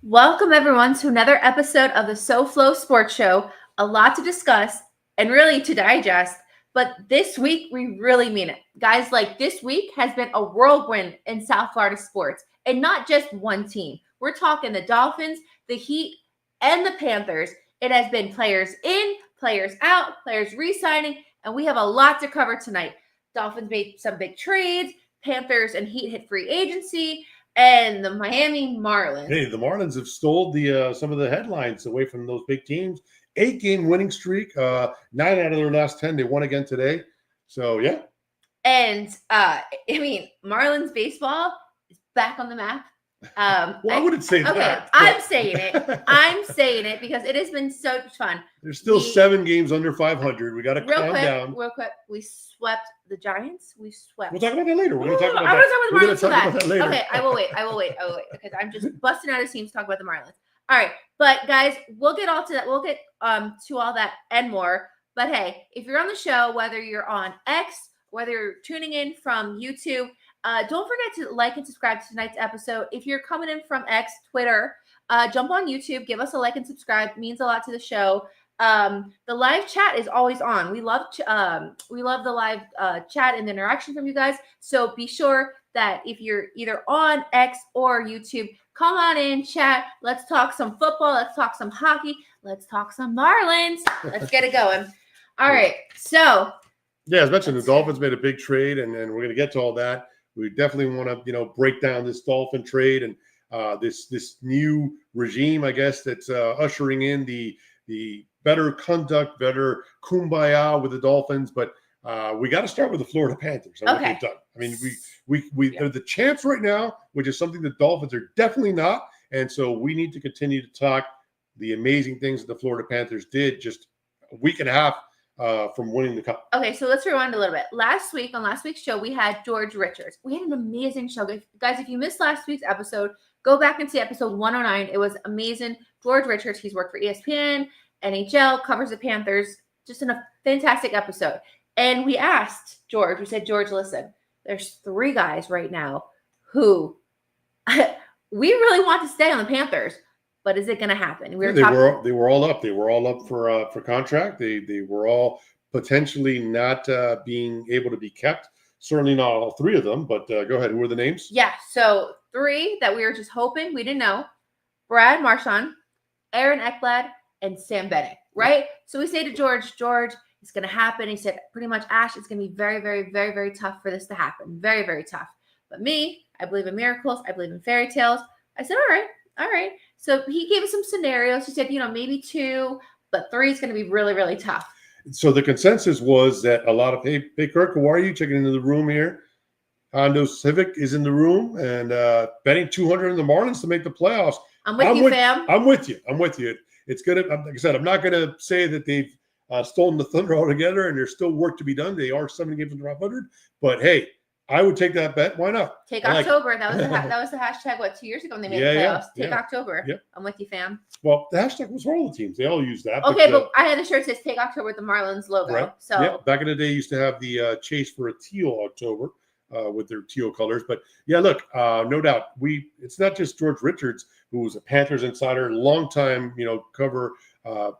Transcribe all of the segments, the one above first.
Welcome, everyone, to another episode of the SoFLo Sports Show. A lot to discuss and really to digest, but this week we really mean it. Guys, this week has been a whirlwind in South Florida sports, and not just one team. We're talking the Dolphins, the Heat, and the Panthers. It has been players in, players out, players re-signing, and we have a lot to cover tonight. Dolphins made some big trades, Panthers and Heat hit free agency, and the Miami Marlins. Hey, the Marlins have stole the some of the headlines away from those big teams. 8-game winning streak, 9 out of their last 10. They won again today. So yeah. And Marlins baseball is back on the map. Well, I wouldn't say that. Okay, I'm saying it. I'm saying it because it has been so much fun. There's still 7 games under 500. We got to calm down. Real quick. We swept the Giants. We'll talk about that later. We're going to talk about I that. want to talk about the Marlins for that. Later. Okay, I will wait. Because I'm just busting out of steam to talk about the Marlins. All right, but guys, we'll get all to that. We'll get to all that and more. But hey, if you're on the show, whether you're on X, whether you're tuning in from YouTube, don't forget to like and subscribe to tonight's episode. If you're coming in from X, Twitter, jump on YouTube, give us a like and subscribe. It means a lot to the show. The live chat is always on. We love the live chat and the interaction from you guys. So be sure that if you're either on X or YouTube, come on in, chat. Let's talk some football. Let's talk some hockey. Let's talk some Marlins. Let's get it going. All right. So yeah, as mentioned, the Dolphins made a big trade, and we're going to get to all that. We definitely want to, break down this Dolphin trade and this new regime, I guess, that's ushering in the better conduct, better kumbaya with the Dolphins. But we got to start with the Florida Panthers. And what they've done. I mean, they're the champs right now, which is something the Dolphins are definitely not. And so we need to continue to talk the amazing things that the Florida Panthers did just a week and a half from winning the cup. Okay, so let's rewind a little bit. On last week's show, we had George Richards. We had an amazing show. Guys, if you missed last week's episode, go back and see episode 109. It was amazing. George Richards, he's worked for ESPN, NHL, covers the Panthers. Just a fantastic episode. And we asked George, we said, George, listen, there's 3 guys right now who we really want to stay on the Panthers. But is it going to happen? They were all up. They were all up for contract. They were all potentially not being able to be kept. Certainly not all 3 of them. But go ahead. Who are the names? Yeah. So 3 that we were just hoping we didn't know: Brad Marchand, Aaron Ekblad, and Sam Bennett. Right. So we say to George, it's going to happen. He said, pretty much, Ash, it's going to be very, very, very, very tough for this to happen. Very, very tough. But me, I believe in miracles. I believe in fairy tales. I said, all right. So he gave us some scenarios. He said, maybe 2, but 3 is going to be really, really tough. So the consensus was that a lot of, hey Kirk, how are you? Checking into the room here. Hondo Civic is in the room and betting 200 in the Marlins to make the playoffs. I'm with you, fam. I'm with you. It's good. Like I said, I'm not going to say that they've stolen the thunder altogether and there's still work to be done. They are 7 games under 500. But hey, I would take that bet. Why not? Take October. That was the hashtag, 2 years ago when they made the playoffs. Take October. Yep. I'm with you, fam. Well, the hashtag was for all the teams. They all use that. Okay, but I had the shirt that says Take October with the Marlins logo. Right. So yeah, back in the day, you used to have the chase for a teal October with their teal colors. But yeah, look, no doubt, it's not just George Richards, who was a Panthers insider, longtime, cover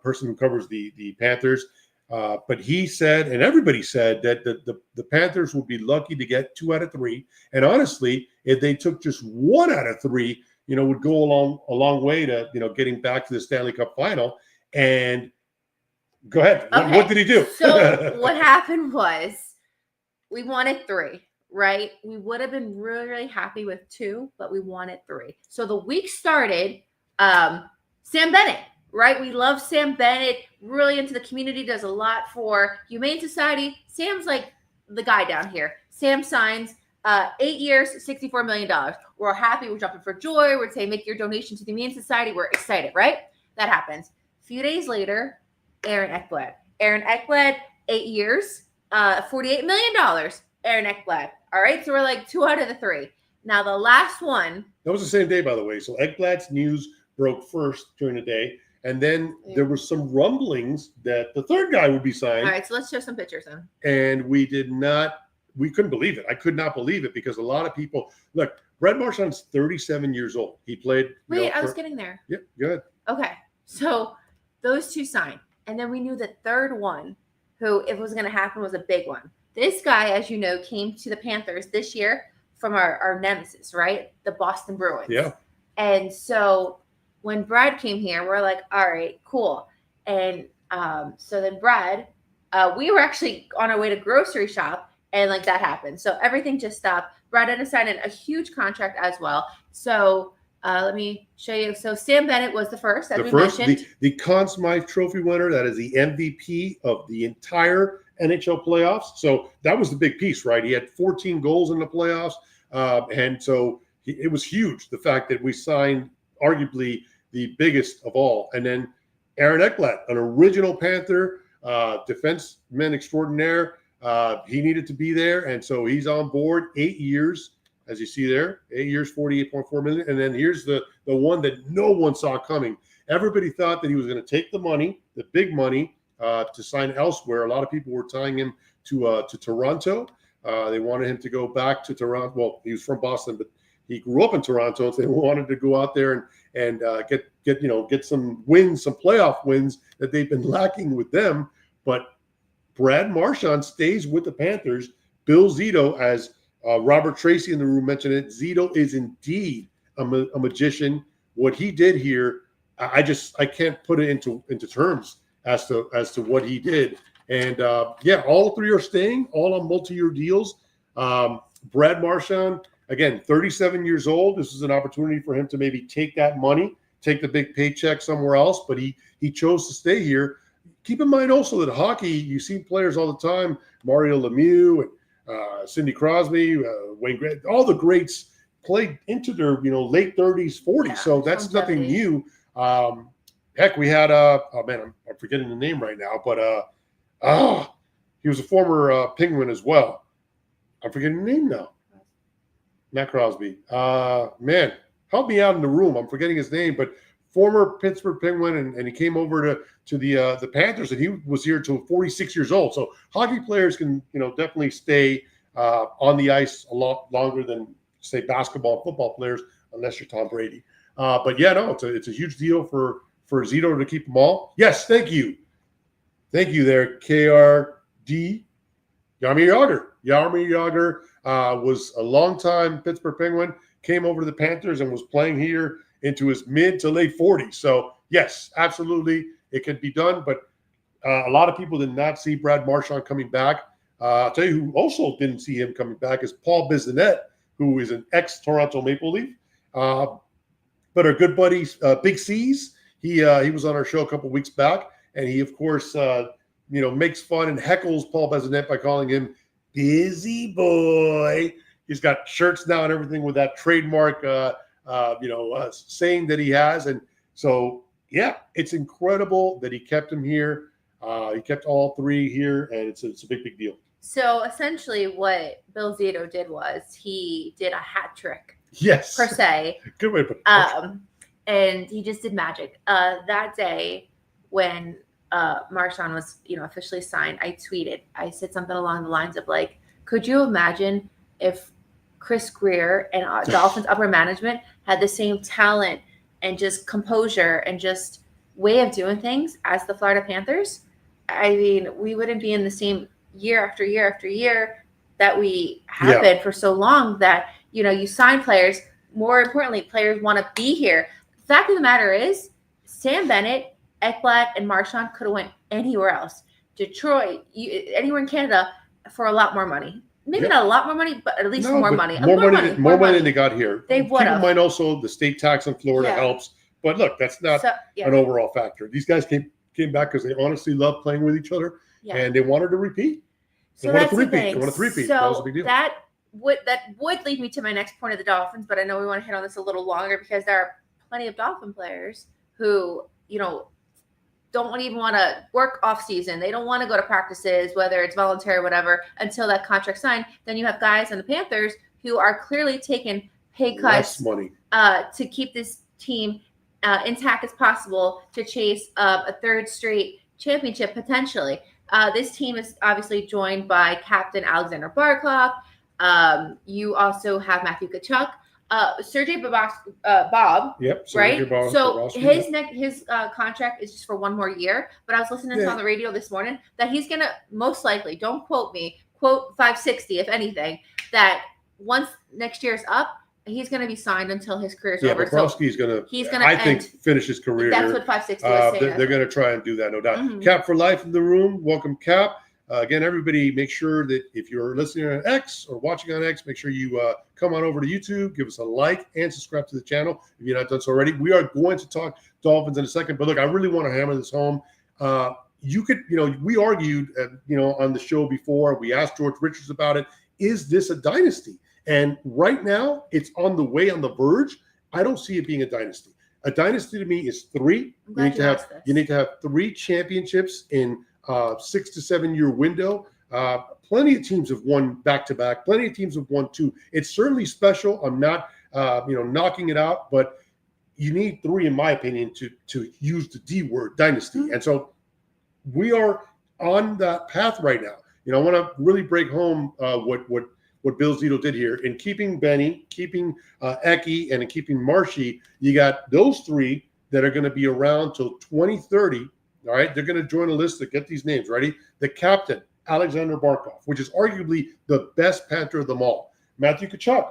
person who covers the Panthers. But he said, and everybody said, that the Panthers would be lucky to get 2 out of 3. And honestly, if they took just 1 out of 3, would go a long way to, getting back to the Stanley Cup final. And go ahead. Okay. What did he do? So what happened was we wanted 3, right? We would have been really, really happy with 2, but we wanted 3. So the week started, Sam Bennett. Right? We love Sam Bennett, really into the community, does a lot for Humane Society. Sam's like the guy down here. Sam signs 8 years, $64 million. We're happy. We're jumping for joy. We're saying, make your donation to the Humane Society. We're excited, right? That happens. A few days later, Aaron Ekblad, 8 years, $48 million. Aaron Ekblad. All right? So we're like 2 out of the 3. Now, the last one. That was the same day, by the way. So Ekblad's news broke first during the day. And then there were some rumblings that the 3rd guy would be signed. All right, so let's show some pictures then. And we couldn't believe it. I could not believe it because a lot of people, look, Brad Marchand's 37 years old. He played. Wait, I was getting there. Yeah, good. Okay, so those two signed, and then we knew the third one, who if it was going to happen, was a big one. This guy, as you know, came to the Panthers this year from our nemesis, right? The Boston Bruins. Yeah. And so when Brad came here, we're like, all right, cool. And so then Brad, we were actually on our way to grocery shop, and like that happened. So everything just stopped. Brad had to sign in a huge contract as well. So let me show you. So Sam Bennett was the first, as we mentioned. The Conn Smythe Trophy winner. That is the MVP of the entire NHL playoffs. So that was the big piece, right? He had 14 goals in the playoffs. And so it was huge, the fact that we signed arguably the biggest of all. And then Aaron Ekblad, an original Panther, defenseman extraordinaire. He needed to be there. And so he's on board 8 years, as you see there, 8 years, $48.4 million. And then here's the one that no one saw coming. Everybody thought that he was going to take the money, the big money, to sign elsewhere. A lot of people were tying him to Toronto. They wanted him to go back to Toronto. Well, he was from Boston, but he grew up in Toronto. So they wanted to go out there and get some wins, some playoff wins that they've been lacking with them. But Brad Marchand stays with the Panthers. Bill Zito, as Robert Tracy in the room mentioned it, Zito is indeed a magician. What he did here, I can't put it into terms as to what he did. And all three are staying, all on multi-year deals. Brad Marchand, again, 37 years old. This is an opportunity for him to maybe take that money, take the big paycheck somewhere else, but he chose to stay here. Keep in mind also that hockey, you see players all the time, Mario Lemieux and Sidney Crosby, Wayne Gretzky, all the greats played into their late 30s, 40s. Yeah, so that's nothing new. Heck, we had I'm forgetting the name right now, but he was a former Penguin as well. I'm forgetting the name now. Matt Crosby. Man, help me out in the room. I'm forgetting his name, but former Pittsburgh Penguin, and he came over to the Panthers, and he was here till 46 years old. So hockey players can definitely stay on the ice a lot longer than say basketball and football players, unless you're Tom Brady. But yeah, no, it's a huge deal for Zito to keep them all. Yes, thank you there, KRD. Jaromir Jagr was a longtime Pittsburgh Penguin, came over to the Panthers and was playing here into his mid to late 40s. So yes, absolutely, it can be done. But a lot of people did not see Brad Marchand coming back. I'll tell you who also didn't see him coming back is Paul Bissonnette, who is an ex-Toronto Maple Leaf. But our good buddy, Big C's, he was on our show a couple weeks back, and he, of course, makes fun and heckles Paul Bissonnette by calling him Busy Boy. He's got shirts now and everything with that trademark, saying that he has. And so, yeah, it's incredible that he kept him here. He kept all three here, and it's a big, big deal. So essentially what Bill Zito did was he did a hat trick. Yes. Per se. Good way to put it. And he just did magic. That day when Marchand was, officially signed, I tweeted. I said something along the lines of like, could you imagine if Chris Greer and Dolphins upper management had the same talent and just composure and just way of doing things as the Florida Panthers? I mean, we wouldn't be in the same year after year after year that we have been for so long that, you sign players. More importantly, players want to be here. The fact of the matter is Sam Bennett, Ekblad, and Marchand could have went anywhere else. Detroit, anywhere in Canada for a lot more money. Maybe not a lot more money, but at least more money. More money than they got here. They would have. Keep in mind also the state tax in Florida helps. But look, that's not an overall factor. These guys came back because they honestly love playing with each other, and they wanted to repeat. They wanted to repeat. So that was a big deal. That would lead me to my next point of the Dolphins, but I know we want to hit on this a little longer because there are plenty of Dolphin players who, don't even want to work off season. They don't want to go to practices, whether it's voluntary or whatever, until that contract signed. Then you have guys on the Panthers who are clearly taking pay cuts money to keep this team intact as possible to chase a third straight championship potentially. This team is obviously joined by Captain Alexander Barkov. You also have Matthew Tkachuk. Sergey Bob. Yep. Right. So his yep. his contract is just for 1 more year. But I was listening to on the radio this morning that he's gonna most likely, don't quote me, quote 560 if anything, that once next year's up, he's going to be signed until his career's over. Bobrovsky's going to, I think, finish his career. That's what 560 was saying. They're going to try and do that, no doubt. Cap for life in the room. Welcome, Cap. Again, everybody, make sure that if you're listening on X or watching on X, make sure you come on over to YouTube, give us a like, and subscribe to the channel if you're not done so already. We are going to talk Dolphins in a second, but look, I really want to hammer this home. We argued, on the show before. We asked George Richards about it. Is this a dynasty? And right now, it's on the verge. I don't see it being a dynasty. A dynasty to me is 3. You need to have 3 championships in 6 to 7 year window. Plenty of teams have won back-to-back. Plenty of teams have won 2. It's certainly special. I'm not, knocking it out, but you need 3, in my opinion, to use the D word, dynasty. And so we are on that path right now. I want to really break home what Bill Zito did here. In keeping Benny, keeping Eki, and in keeping Marshy, you got those 3 that are going to be around till 2030. All right, they're going to join a list to get these names ready. The captain, Alexander Barkov, which is arguably the best Panther of them all. Matthew Tkachuk.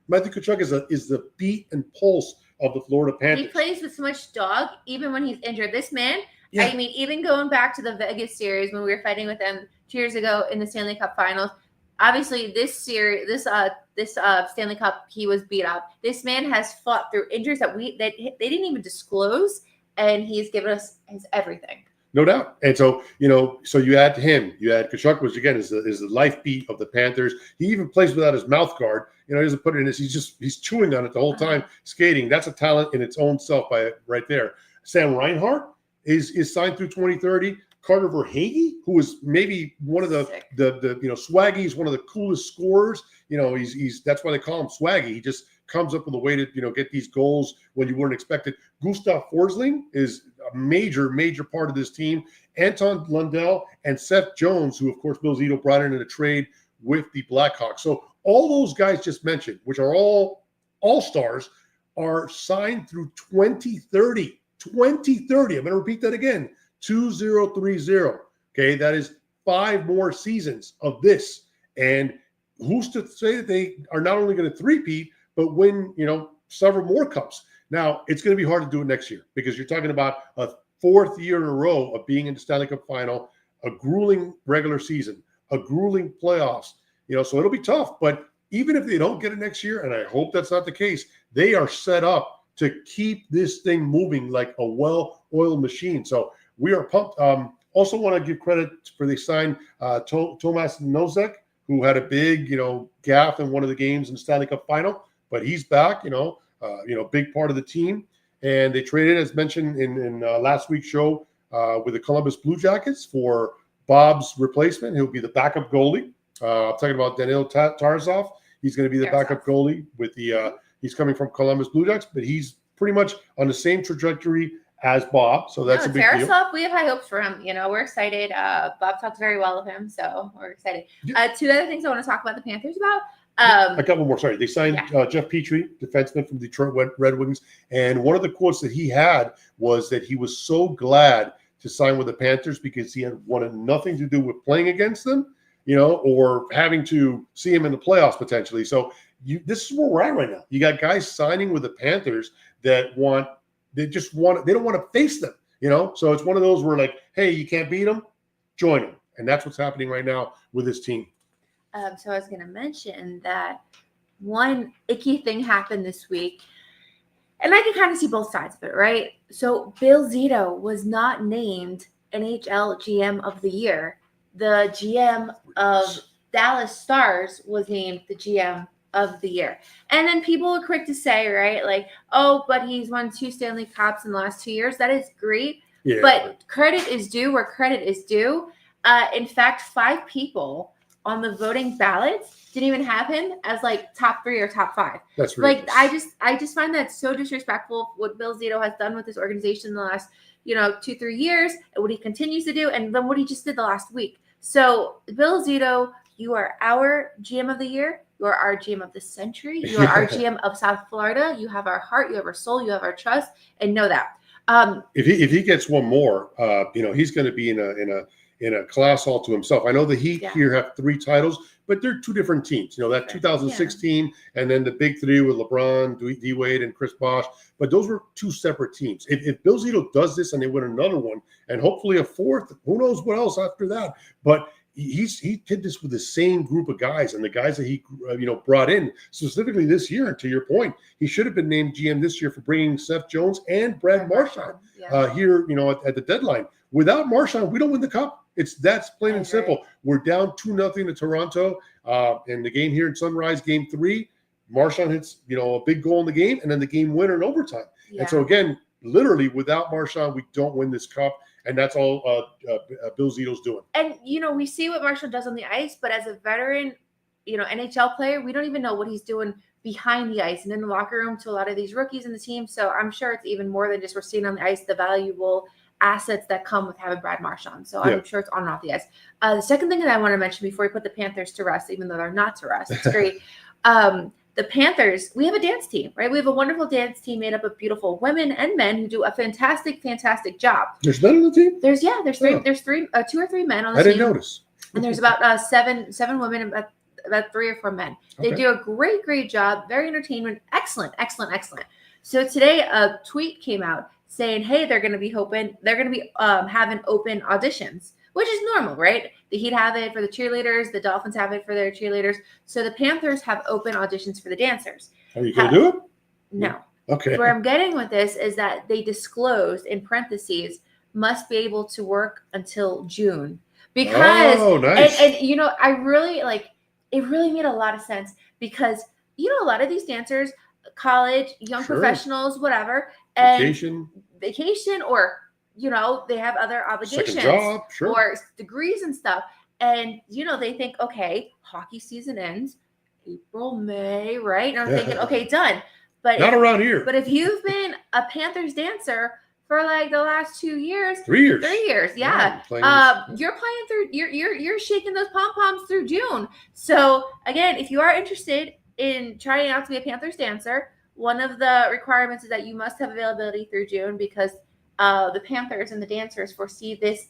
Matthew Tkachuk is the beat and pulse of the Florida Panthers. He plays with so much dog, even when he's injured. This man, I mean, even going back to the Vegas series when we were fighting with them 2 years ago in the Stanley Cup Finals. Obviously, this series, this Stanley Cup, he was beat up. This man has fought through injuries that they didn't even disclose, and he's given us his everything. No doubt. And so, so you add to him, you add Tkachuk, which again is the life beat of the Panthers. He even plays without his mouth guard. He doesn't put it in his, he's chewing on it the whole time skating. That's a talent in its own self right there. Sam Reinhart is signed through 2030. Carter Verhaeghe, who is maybe one of the Swaggy, is one of the coolest scorers. He's that's why they call him Swaggy. He just comes up with a way to get these goals when you wouldn't expect it. Gustav Forsling is a major part of this team. Anton Lundell and Seth Jones, who of course Bill Zito brought in a trade with the Blackhawks. So all those guys just mentioned, which are all stars, are signed through 2030. 2030. I'm going to repeat that again. 2030. Okay, that is 5 more seasons of this. And who's to say that they are not only going to three-peat, but win, several more cups. Now, it's going to be hard to do it next year because you're talking about a 4th year in a row of being in the Stanley Cup final, a grueling regular season, a grueling playoffs. So it'll be tough. But even if they don't get it next year, and I hope that's not the case, they are set up to keep this thing moving like a well-oiled machine. So we are pumped. Also want to give credit for they signed Tomas Nosek, who had a big, gaffe in one of the games in the Stanley Cup final, but he's back, big part of the team. And they traded, as mentioned in last week's show, with the Columbus Blue Jackets for Bob's replacement. He'll be the backup goalie. I'm talking about Daniil Tarasov. He's going to be the backup goalie with he's coming from Columbus Blue Jackets, but he's pretty much on the same trajectory as Bob. So that's a big deal. We have high hopes for him. We're excited. Bob talks very well of him, so we're excited. 2 other things I want to talk about the Panthers about. A couple more. Sorry. They signed Jeff Petrie, defenseman from Detroit Red Wings. And one of the quotes that he had was that he was so glad to sign with the Panthers because he had wanted nothing to do with playing against them, or having to see him in the playoffs potentially. So this is where we're at right now. You got guys signing with the Panthers that they don't want to face them, So it's one of those where like, hey, you can't beat them, join them. And that's what's happening right now with this team. So I was going to mention that one icky thing happened this week, and I can kind of see both sides of it, right? So Bill Zito was not named NHL GM of the year. The GM of Dallas Stars was named the GM of the year. And then people were quick to say, right, like, oh, but he's won 2 Stanley Cups in the last 2 years. That is great. Yeah. But credit is due where credit is due. In fact, 5 people on the voting ballots didn't even have him as like top 3 or top 5. That's ridiculous. Like I just find that so disrespectful what Bill Zito has done with this organization in the last 2-3 years, and what he continues to do, and then what he just did the last week. So Bill Zito, you are our GM of the year. You are our GM of the century. You are our GM of South Florida. You have our heart. You have our soul. You have our trust. And know that. If he gets one more, he's going to be in a class all to himself. I know the Heat here have 3 titles, but they're 2 different teams. That 2016 and then the big 3 with LeBron, D Wade, and Chris Bosh. But those were 2 separate teams. If Bill Zito does this and they win another one, and hopefully a 4th, who knows what else after that? But he did this with the same group of guys, and the guys that he brought in specifically this year. And to your point, he should have been named GM this year for bringing Seth Jones and Brad Marchand here. At the deadline. Without Marchand, we don't win the cup. That's plain and simple. We're down 2-0 to Toronto. In the game here in Sunrise, Game 3, Marchand hits a big goal in the game, and then the game winner in overtime. And so again, literally without Marchand, we don't win this cup. And that's all Bill Zito's doing. And, we see what Marshall does on the ice, but as a veteran, NHL player, we don't even know what he's doing behind the ice and in the locker room to a lot of these rookies in the team. So I'm sure it's even more than just we're seeing on the ice, the valuable assets that come with having Brad Marchand. So I'm sure it's on and off the ice. The second thing that I want to mention before we put the Panthers to rest, even though they're not to rest, it's great. The Panthers, we have a dance team, right? We have a wonderful dance team made up of beautiful women and men who do a fantastic, fantastic job. There's men on the team? There's 2 or 3 men on the team. I didn't notice. And there's about 7 women and about 3 or 4 men. They do a great job, very entertainment, excellent. So today a tweet came out saying, hey, they're going to be having open auditions, which is normal, right? The Heat have it for the cheerleaders. The Dolphins have it for their cheerleaders. So the Panthers have open auditions for the dancers. Are you going to do it? No. Okay. Where I'm getting with this is that they disclosed in parentheses must be able to work until June because, nice. and I really it really made a lot of sense because a lot of these dancers, college, young professionals, whatever, and vacation or they have other obligations job, or degrees and stuff. And, they think, okay, hockey season ends April, May, right? And I'm thinking, okay, done. But not around here. But if you've been a Panthers dancer for the last 2 years, 3 years, 3 years, you're playing through, you're shaking those pom-poms through June. So again, if you are interested in trying out to be a Panthers dancer, one of the requirements is that you must have availability through June because the Panthers and the dancers foresee this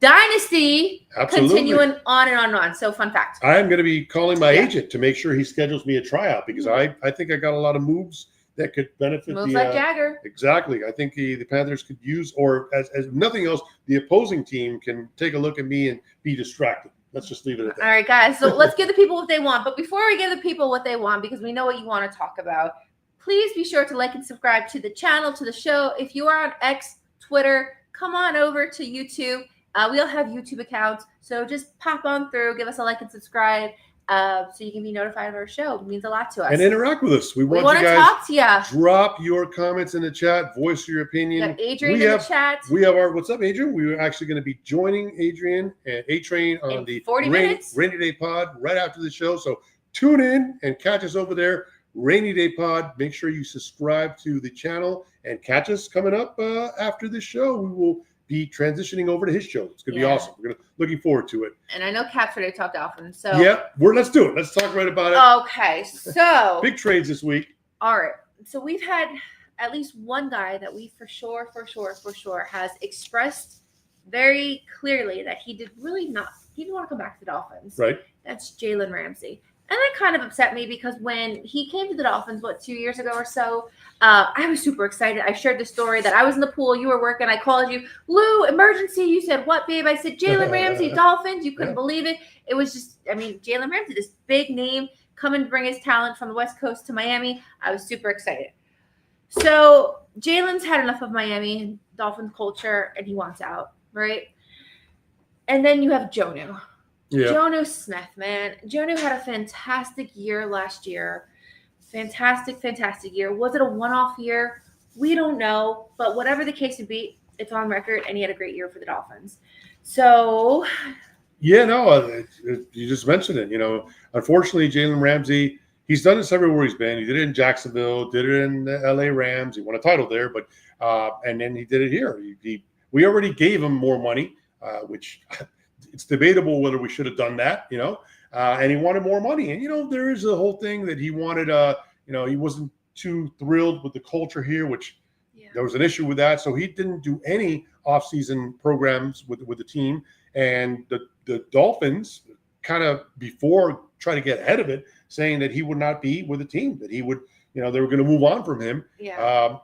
dynasty continuing on and on and on. So fun fact. I'm going to be calling my agent to make sure he schedules me a tryout because I think I got a lot of moves that could benefit moves like Jagger. Exactly. I think the Panthers could use, or as nothing else, the opposing team can take a look at me and be distracted. Let's just leave it at that. All right, guys. So let's give the people what they want. But before we give the people what they want, because we know what you want to talk about, please be sure to like and subscribe to the channel, to the show. If you are on X, Twitter, come on over to YouTube. We all have YouTube accounts, so just pop on through, give us a like and subscribe, so you can be notified of our show. It means a lot to us. And interact with us. We want you guys talk to you. Drop your comments in the chat, voice your opinion. We got Adrian in the chat. We have what's up, Adrian? We're actually going to be joining Adrian and A-Train on the 40 minutes. Rainy Day Pod right after the show. So tune in and catch us over there. Rainy Day Pod. Make sure you subscribe to the channel and catch us coming up after the show. We will be transitioning over to his show. It's going to be awesome. We're looking forward to it. And I know Cap's ready to talk Dolphins. So let's do it. Let's talk right about it. Okay, so big trades this week. All right. So we've had at least one guy that we for sure has expressed very clearly that he didn't want to come back to the Dolphins. Right. That's Jalen Ramsey. And that kind of upset me because when he came to the Dolphins, 2 years ago or so, I was super excited. I shared the story that I was in the pool, you were working, I called you, Lou, emergency. You said, what, babe? I said, Jalen Ramsey, Dolphins. You couldn't believe it. It was just, Jalen Ramsey, this big name, come and bring his talent from the West Coast to Miami. I was super excited. So Jalen's had enough of Miami and Dolphins culture, and he wants out, right? And then you have Jonnu. Yeah. Jonnu Smith, man. Jonnu had a fantastic year last year. Fantastic year. Was it a one-off year? We don't know. But whatever the case would be, it's on record, and he had a great year for the Dolphins. So. Yeah, no, you just mentioned it. Unfortunately, Jalen Ramsey, he's done this everywhere he's been. He did it in Jacksonville, did it in the LA Rams. He won a title there, but and then he did it here. We already gave him more money, which – it's debatable whether we should have done that, and he wanted more money. And there is a whole thing that he wanted. He wasn't too thrilled with the culture here, which there was an issue with that. So he didn't do any offseason programs with the team. And the Dolphins kind of before trying to get ahead of it, saying that he would not be with the team, that he would, they were going to move on from him.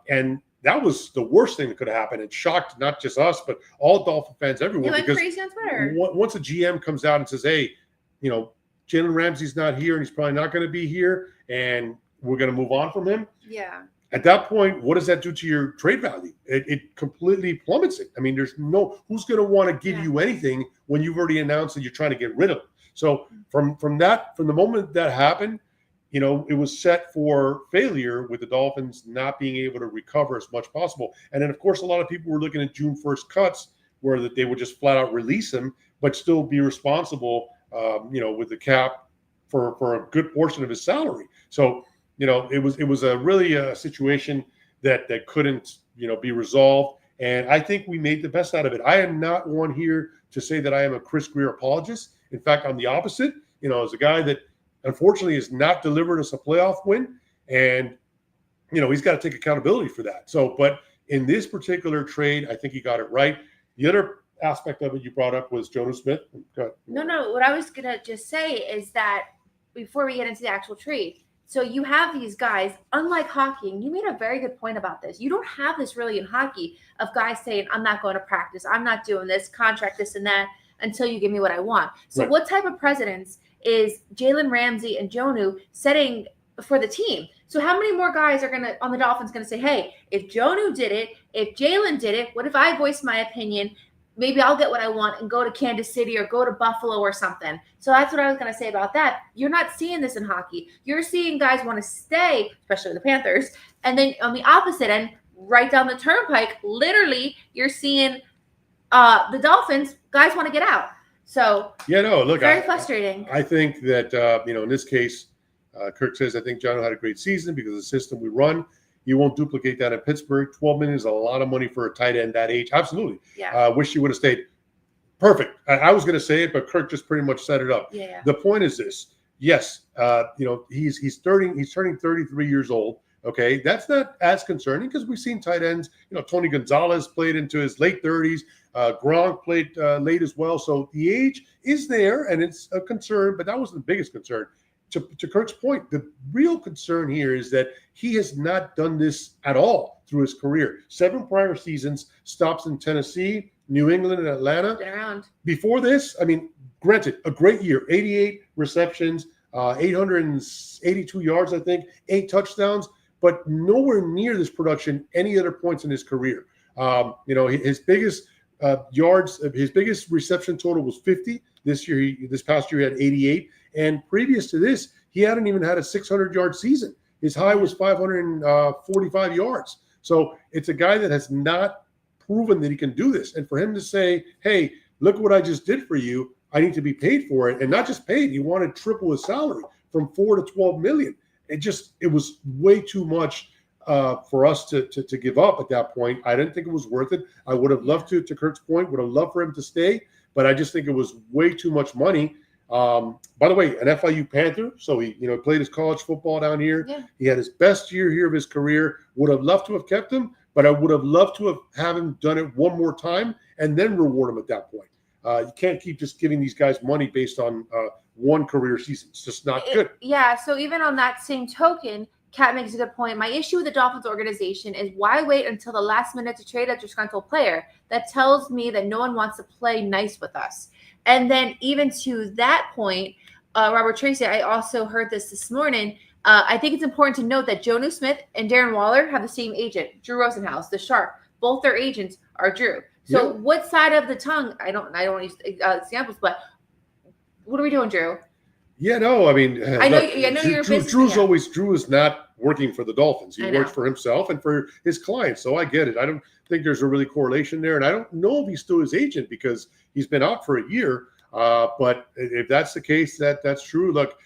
And that was the worst thing that could have happened. It shocked not just us, but all Dolphin fans everywhere. He went crazy on Twitter. Once a GM comes out and says, hey, Jalen Ramsey's not here and he's probably not going to be here, and we're going to move on from him. Yeah. At that point, what does that do to your trade value? It completely plummets it. I mean, who's going to want to give you anything when you've already announced that you're trying to get rid of him? So from the moment that happened, it was set for failure with the Dolphins not being able to recover as much possible. And then, of course, a lot of people were looking at June 1st cuts where that they would just flat out release him, but still be responsible, with the cap for a good portion of his salary. So, it was a really a situation that couldn't, be resolved. And I think we made the best out of it. I am not one here to say that I am a Chris Greer apologist. In fact, I'm the opposite. As a guy that unfortunately has not delivered us a playoff win, and he's got to take accountability for that. So, but in this particular trade, I think he got it right. The other aspect of it you brought up was Jonnu Smith. No. What I was gonna just say is that before we get into the actual trade, so you have these guys, unlike hockey, and you made a very good point about this. You don't have this really in hockey of guys saying, I'm not going to practice, I'm not doing this, contract this and that until you give me what I want. So what type of precedence is Jalen Ramsey and Jonnu setting for the team? So how many more guys are on the Dolphins going to say, hey, if Jonnu did it, if Jalen did it, what if I voice my opinion? Maybe I'll get what I want and go to Kansas City or go to Buffalo or something. So that's what I was going to say about that. You're not seeing this in hockey. You're seeing guys want to stay, especially the Panthers. And then on the opposite end, right down the turnpike, literally, you're seeing the Dolphins, guys want to get out. So very frustrating. I think that, in this case, Kirk says, I think John had a great season because of the system we run. You won't duplicate that in Pittsburgh. 12 million is a lot of money for a tight end that age. Absolutely. Yeah. Wish you would have stayed. Perfect. I was going to say it, but Kirk just pretty much set it up. Yeah. The point is this. Yes, he's turning 33 years old. Okay, that's not as concerning because we've seen tight ends. Tony Gonzalez played into his late 30s. Gronk played late as well. So the age is there, and it's a concern. But that wasn't the biggest concern. To Kirk's point, the real concern here is that he has not done this at all through his career. 7 prior seasons, stops in Tennessee, New England, and Atlanta. Been around. Before this, I mean, granted, a great year, 88 receptions, 882 yards, I think, 8 touchdowns, but nowhere near this production any other points in his career. His biggest his biggest reception total was 50. This past year, he had 88. And previous to this, he hadn't even had a 600-yard season. His high was 545 yards. So it's a guy that has not proven that he can do this. And for him to say, hey, look what I just did for you, I need to be paid for it. And not just paid, he wanted triple his salary from $4 to $12 million. It was way too much for us to give up at that point. I didn't think it was worth it. I would have loved to Kirk's point, would have loved for him to stay, but I just think it was way too much money. By the way, an FIU Panther, so he played his college football down here. Yeah. He had his best year here of his career. Would have loved to have kept him, but I would have loved to have him done it one more time and then reward him at that point. You can't keep just giving these guys money based on one career season. It's just not good. Yeah, so even on that same token, Kat makes a good point. My issue with the Dolphins organization is why wait until the last minute to trade a disgruntled player? That tells me that no one wants to play nice with us. And then even to that point, Robert Tracy, I also heard this morning. I think it's important to note that Jonnu Smith and Darren Waller have the same agent, Drew Rosenhaus, the Sharp. Both their agents are Drew. So what side of the tongue? I don't use examples, but what are we doing, Drew? Yeah, no, I mean, I know you're Drew is not working for the Dolphins. He works for himself and for his clients. So I get it. I don't think there's a really correlation there. And I don't know if he's still his agent because he's been out for a year. But if that's the case, that's true. Look,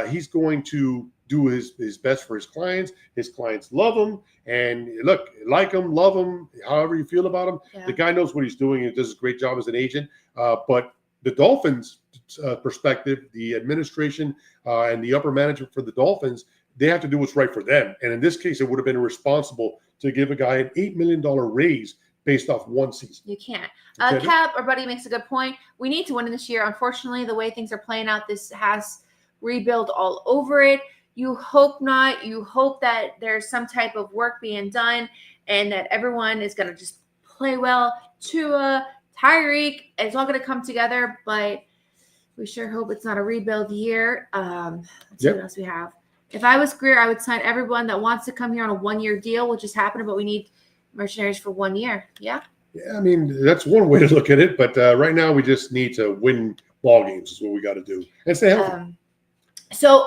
he's going to do his best for his clients. His clients love him. And look, like him, love him, however you feel about him. Yeah. The guy knows what he's doing. He does a great job as an agent. But the Dolphins perspective, the administration and the upper management for the Dolphins, they have to do what's right for them. And in this case, it would have been irresponsible to give a guy an $8 million raise based off one season. You can't. Cap, our buddy, makes a good point. We need to win this year. Unfortunately, the way things are playing out, this has rebuild all over it. You hope not. You hope that there's some type of work being done and that everyone is going to just play well. Tua, Tyreek, it's all going to come together, but we sure hope it's not a rebuild year. Let's see what else we have. If I was Greer, I would sign everyone that wants to come here on a one-year deal, which is happening, but we need mercenaries for 1 year. Yeah. Yeah, I mean, that's one way to look at it. But right now, we just need to win ball games is what we got to do. And stay healthy. So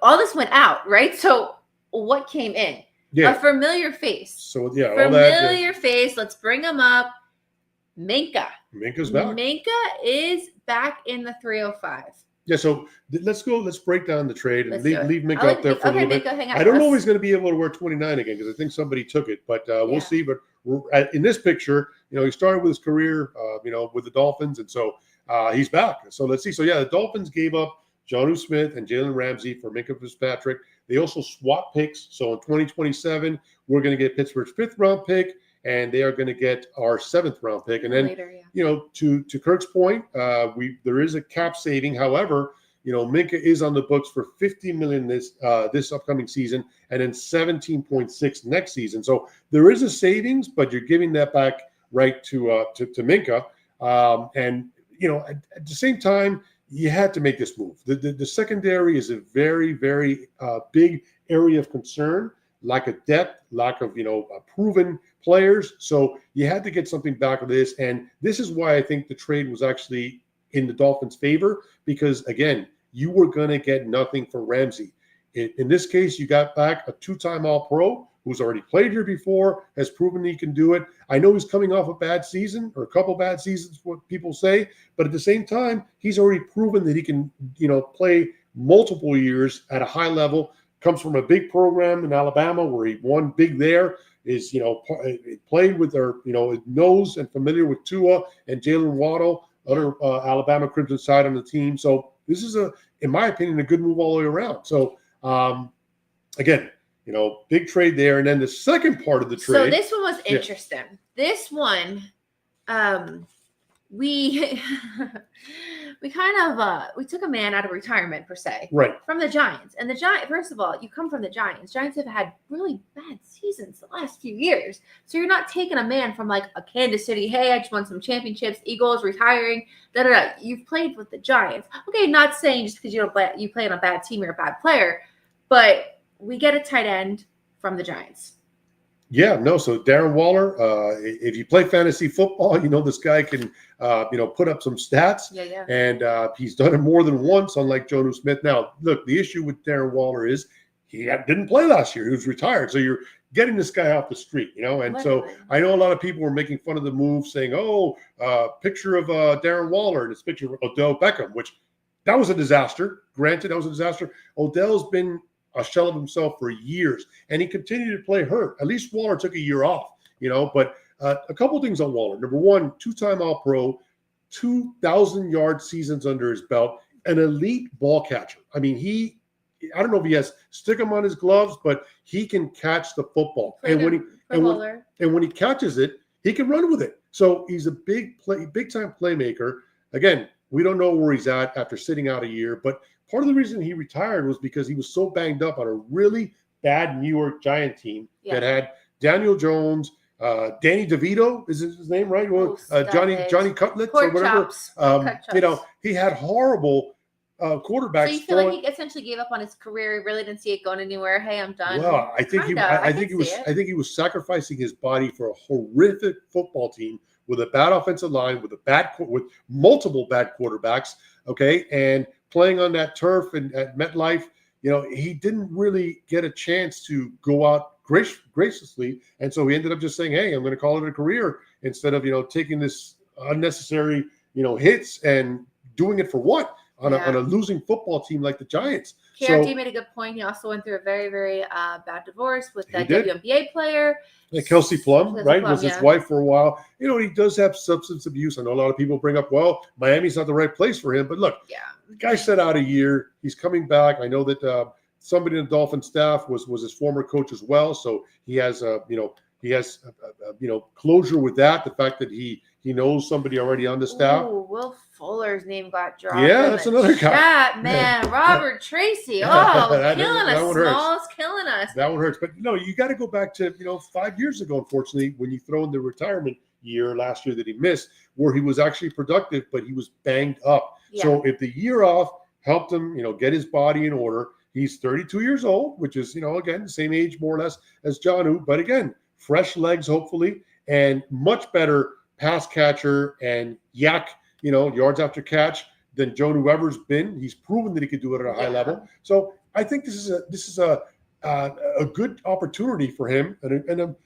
all this went out, right? So what came in? Yeah. A familiar face. So, yeah. Familiar face. Let's bring him up. Minka. Minka's back. Minka is back in the 305. Yeah, so let's break down the trade and leave Minka up there for a little bit. Minka, hang on. I don't know if he's going to be able to wear 29 again because I think somebody took it, but we'll see. But in this picture, he started with his career, with the Dolphins, and so he's back. So let's see. So, yeah, the Dolphins gave up Jonnu Smith and Jalen Ramsey for Minka Fitzpatrick. They also swapped picks. So in 2027, we're going to get Pittsburgh's 5th-round pick, and they are going to get our 7th-round pick. And then, later, to Kirk's point, there is a cap saving. However, Minka is on the books for $50 million this upcoming season, and then 17.6 next season. So there is a savings, but you're giving that back right to Minka. And at the same time, you had to make this move. The secondary is a very, very big area of concern. Lack of depth, lack of proven players. So you had to get something back of this, and this is why I think the trade was actually in the Dolphins' favor, because again, you were going to get nothing for Ramsey. In this case, you got back a 2-time All-Pro who's already played here before, has proven he can do it. I know he's coming off a bad season or a couple bad seasons, what people say, but at the same time, he's already proven that he can, play multiple years at a high level. Comes from a big program in Alabama where he won big there. Is played with knows and familiar with Tua and Jalen Waddle, other Alabama Crimson side on the team. So this is in my opinion, a good move all the way around. So again, big trade there. And then the second part of the trade. So this one was interesting. Yeah. This one, we we took a man out of retirement per se, right, from the Giants. And the Giants, first of all, you come from the Giants. Giants have had really bad seasons the last few years. So you're not taking a man from like a Kansas City, hey, I just won some championships, Eagles, retiring, You've played with the Giants. Okay, not saying just because you play on a bad team, you're a bad player, but we get a tight end from the Giants. Yeah, no. So Darren Waller, if you play fantasy football, this guy can, put up some stats. Yeah. And he's done it more than once, unlike Jonnu Smith. Now, look, the issue with Darren Waller is he didn't play last year. He was retired. So you're getting this guy off the street, And so I know a lot of people were making fun of the move, saying, picture of Darren Waller and this picture of Odell Beckham, which that was a disaster. Granted, that was a disaster. Odell's been a shell of himself for years, and he continued to play hurt. At least Waller took a year off, but a couple things on Waller. Number one, 2-time All-Pro, 2,000-yard seasons under his belt, an elite ball catcher. I mean, I don't know if he has stick him on his gloves, but he can catch the football. And when he catches it, he can run with it. So he's a big time playmaker. Again, we don't know where he's at after sitting out a year, but part of the reason he retired was because he was so banged up on a really bad New York Giant team that had Daniel Jones, Danny DeVito is his name, right? Johnny Cutlets or whatever. He had horrible quarterbacks. So you feel like he essentially gave up on his career? He really didn't see it going anywhere. Hey, I'm done. Well, I think he was sacrificing his body for a horrific football team with a bad offensive line, with multiple bad quarterbacks. Okay, and playing on that turf and at MetLife, he didn't really get a chance to go out graciously. And so he ended up just saying, hey, I'm going to call it a career instead of, taking this unnecessary, hits and doing it for what on a losing football team like the Giants. KRD made a good point. He also went through a very, very bad divorce with He a did. WNBA player. Kelsey Plum, right, was his yeah. wife for a while. You know, he does have substance abuse. I know a lot of people bring up, well, Miami's not the right place for him. But look, the guy set out a year. He's coming back. I know that somebody in the Dolphin staff was his former coach as well. So he has, closure with that. The fact that he knows somebody already on the staff. Ooh, Will Fuller's name got dropped. Yeah, that's another guy. Chat, man. Robert Tracy. Oh, killing us. Smalls killing us. That one hurts. But no, you got to go back to 5 years ago, unfortunately, when you throw in the retirement year last year that he missed, where he was actually productive, but he was banged up. Yeah. So if the year off helped him, get his body in order, he's 32 years old, which is, again, the same age more or less as Jonnu. But again, fresh legs, hopefully, and much better pass catcher and yards after catch than Jonnu ever's been. He's proven that he could do it at a high level. So I think this is a good opportunity for him and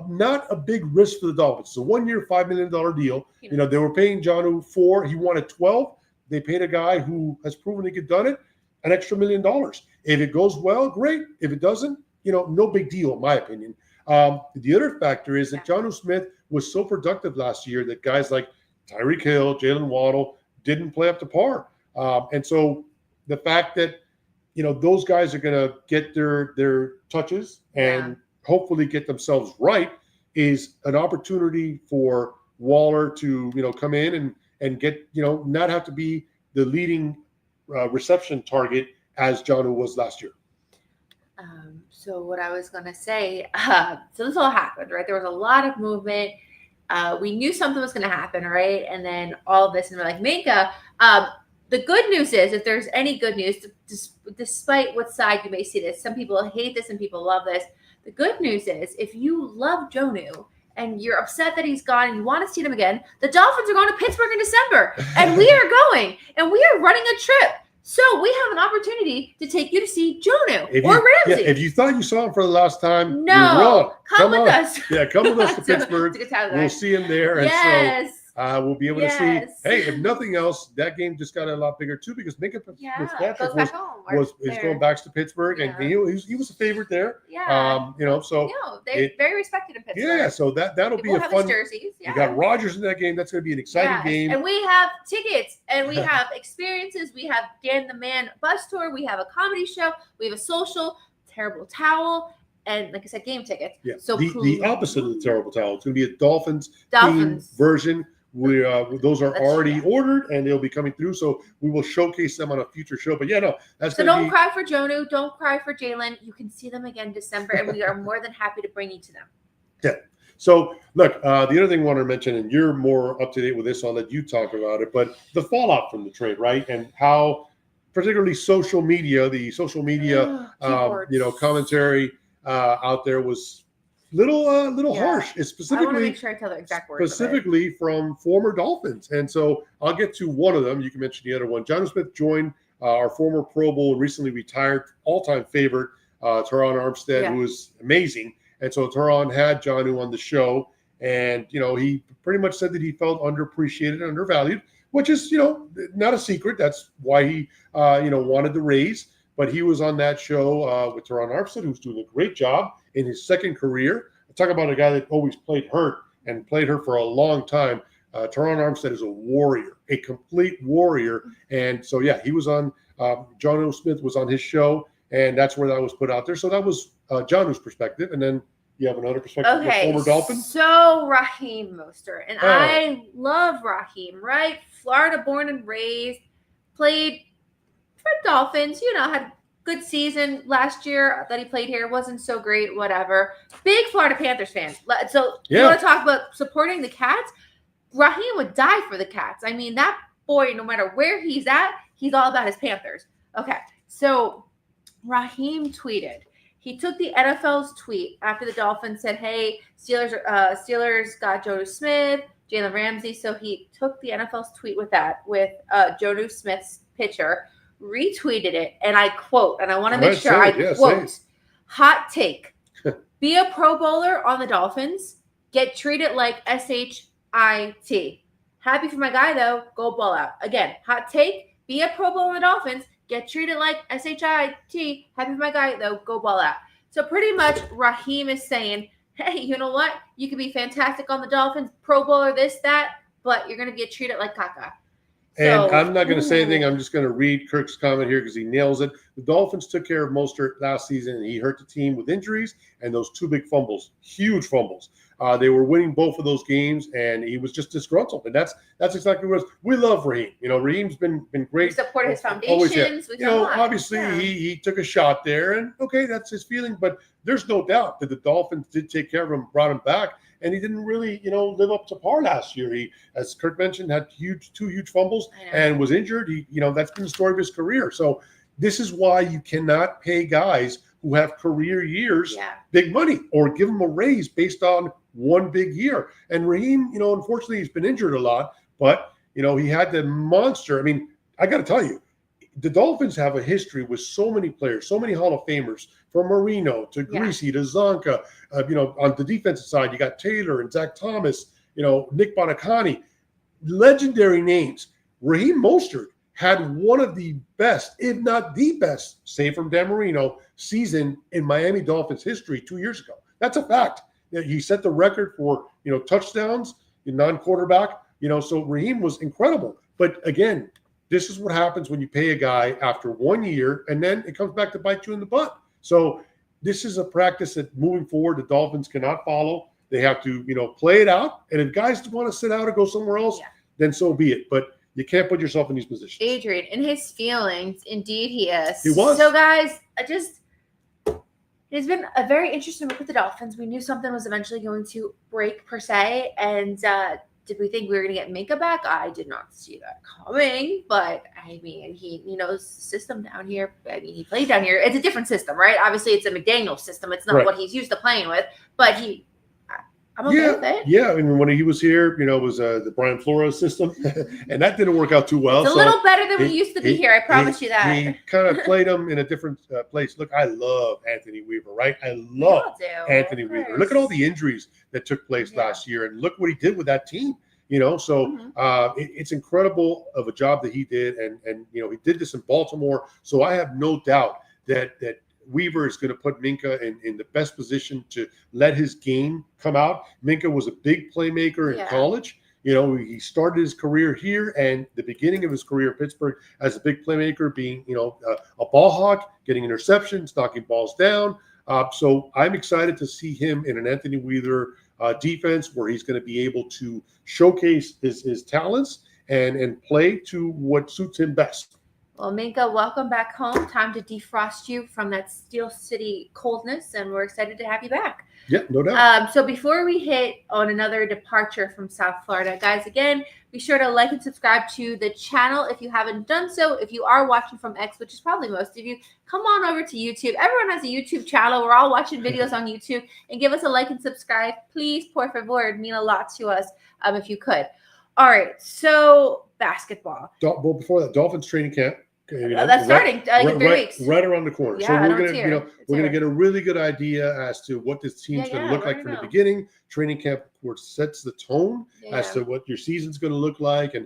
not a big risk for the Dolphins. It's a 1 year, $5 million deal. They were paying Jonnu $4 million. He wanted $12 million. They paid a guy who has proven he could done it an extra $1 million. If it goes well, great. If it doesn't, no big deal, in my opinion. The other factor is that Jonnu Smith was so productive last year that guys like Tyreek Hill, Jalen Waddle didn't play up to par. And so the fact that, those guys are going to get their touches and hopefully get themselves right is an opportunity for Waller to, come in and get, not have to be the leading reception target as Jonnu was last year. So what I was going to say, so this all happened, right? There was a lot of movement. We knew something was going to happen, right? And then all of this, and we're like, Minka, the good news is, if there's any good news, despite what side you may see this, some people hate this and people love this. The good news is, if you love Jonnu and you're upset that he's gone and you want to see him again, the Dolphins are going to Pittsburgh in December, and we are going, and we are running a trip. So we have an opportunity to take you to see Jonnu or Ramsey. If you thought you saw him for the last time, no, you're wrong. Come with us. Yeah, come with us to Pittsburgh. We'll see him there. And yes. So we'll be able to see. Hey, if nothing else, that game just got a lot bigger too, because Minka Fitzpatrick is going back to Pittsburgh, and he was a favorite there. Yeah. So they're very respected in Pittsburgh. Yeah, so that'll be a fun. Jerseys. Yeah. You got Rodgers in that game. That's going to be an exciting game. And we have tickets, and we have experiences. We have Dan the Man bus tour. We have a comedy show. We have a social. Terrible towel. And like I said, game tickets. Yeah. So the opposite of the terrible towel. It's going to be a Dolphins version. Those are already ordered, and they'll be coming through. So we will showcase them on a future show. But that's so don't cry for Jonnu. Don't cry for Jalen. You can see them again in December, and we are more than happy to bring you to them. Yeah. So look, the other thing I want to mention, and you're more up to date with this, I'll let you talk about it. But the fallout from the trade, right, and how particularly social media, commentary out there was little harsh. It's specifically, I want to make sure I tell the exact words. Specifically from former Dolphins. And so I'll get to one of them. You can mention the other one. Jonnu Smith joined our former Pro Bowl and recently retired all-time favorite, Teron Armstead, who was amazing. And so Teron had Jonnu on the show, and he pretty much said that he felt underappreciated and undervalued, which is not a secret. That's why he wanted the raise. But he was on that show with Teron Armstead, who's doing a great job in his second career. Talk about a guy that always played hurt and played hurt for a long time. Teron Armstead is a warrior, a complete warrior. And so, he was on, Jonnu Smith was on his show, and that's where that was put out there. So that was Jonnu's perspective. And then you have another perspective of former Dolphin. So Raheem Mostert. And I love Raheem, right? Florida born and raised, played for Dolphins, had good season last year that he played here. Wasn't so great, whatever. Big Florida Panthers fan. So you want to talk about supporting the Cats? Raheem would die for the Cats. I mean, that boy, no matter where he's at, he's all about his Panthers. Okay, so Raheem tweeted. He took the NFL's tweet after the Dolphins said, hey, Steelers got Jonnu Smith, Jalen Ramsey. So he took the NFL's tweet with Jonnu Smith's picture, retweeted it, and I quote, and I want to make sure I quote, hot take, be a Pro Bowler on the Dolphins, get treated like SHIT. Happy for my guy, though, go ball out. Again, hot take, be a Pro Bowler on the Dolphins, get treated like SHIT. Happy for my guy, though. Go ball out. So pretty much Raheem is saying, hey, you know what? You could be fantastic on the Dolphins, Pro Bowler, this, that, but you're going to get treated like caca. And I'm not going to say anything. I'm just going to read Kirk's comment here because he nails it. The Dolphins took care of Mostert last season, and he hurt the team with injuries and those 2 big fumbles, huge fumbles. They were winning both of those games, and he was just disgruntled. And that's exactly what it was. We love Raheem. Raheem's been great. We supported his foundations. Obviously he took a shot there, and okay, that's his feeling. But there's no doubt that the Dolphins did take care of him, brought him back. And he didn't really, live up to par last year. He, as Kirk mentioned, had 2 huge fumbles and was injured. That's been the story of his career. So this is why you cannot pay guys who have career years big money or give them a raise based on one big year. And Raheem, unfortunately, he's been injured a lot, but he had the monster. I mean, I got to tell you, the Dolphins have a history with so many players, so many Hall of Famers, from Marino to Greasy to Zonka. On the defensive side, you got Taylor and Zach Thomas, Nick Bonacani, legendary names. Raheem Mostert had one of the best, if not the best, save from Dan Marino, season in Miami Dolphins history 2 years ago. That's a fact. He set the record for, touchdowns in non-quarterback, so Raheem was incredible. But again, this is what happens when you pay a guy after 1 year, and then it comes back to bite you in the butt. So this is a practice that moving forward, the Dolphins cannot follow. They have to, play it out. And if guys want to sit out or go somewhere else, then so be it. But you can't put yourself in these positions. Adrian, in his feelings, indeed he is. He was. So, guys, it's been a very interesting week with the Dolphins. We knew something was eventually going to break, per se. And did we think we were going to get Minka back? I did not see that coming. But, I mean, he knows the system down here. I mean, he played down here. It's a different system, right? Obviously, it's a McDaniel system. It's not what he's used to playing with. But I'm okay with it. Yeah, I mean, when he was here, it was the Brian Flores system. And that didn't work out too well. It's a little better than we used to be here. I promise you that. He kind of played him in a different place. Look, I love Anthony Weaver, right? I love Anthony Weaver. Look at all the injuries that took place last year. And look what he did with that team. It's incredible of a job that he did. And he did this in Baltimore. So I have no doubt that Weaver is going to put Minka in the best position to let his game come out. Minka was a big playmaker in college. He started his career here and the beginning of his career in Pittsburgh as a big playmaker, being, a ball hawk, getting interceptions, knocking balls down. So I'm excited to see him in an Anthony Weaver defense where he's going to be able to showcase his talents and play to what suits him best. Well, Minka, welcome back home. Time to defrost you from that Steel City coldness, and we're excited to have you back. Yeah, no doubt. So before we hit on another departure from South Florida, guys, again, be sure to like and subscribe to the channel if you haven't done so. If you are watching from X, which is probably most of you, come on over to YouTube. Everyone has a YouTube channel. We're all watching videos on YouTube. And give us a like and subscribe. Please, por favor. It'd mean a lot to us if you could. All right, so basketball. Well, before that, Dolphins training camp. That's starting in 3 weeks. Right around the corner. Yeah, so we're gonna get a really good idea as to what this team's gonna look like from the beginning. Training camp, of course, sets the tone as to what your season's gonna look like, and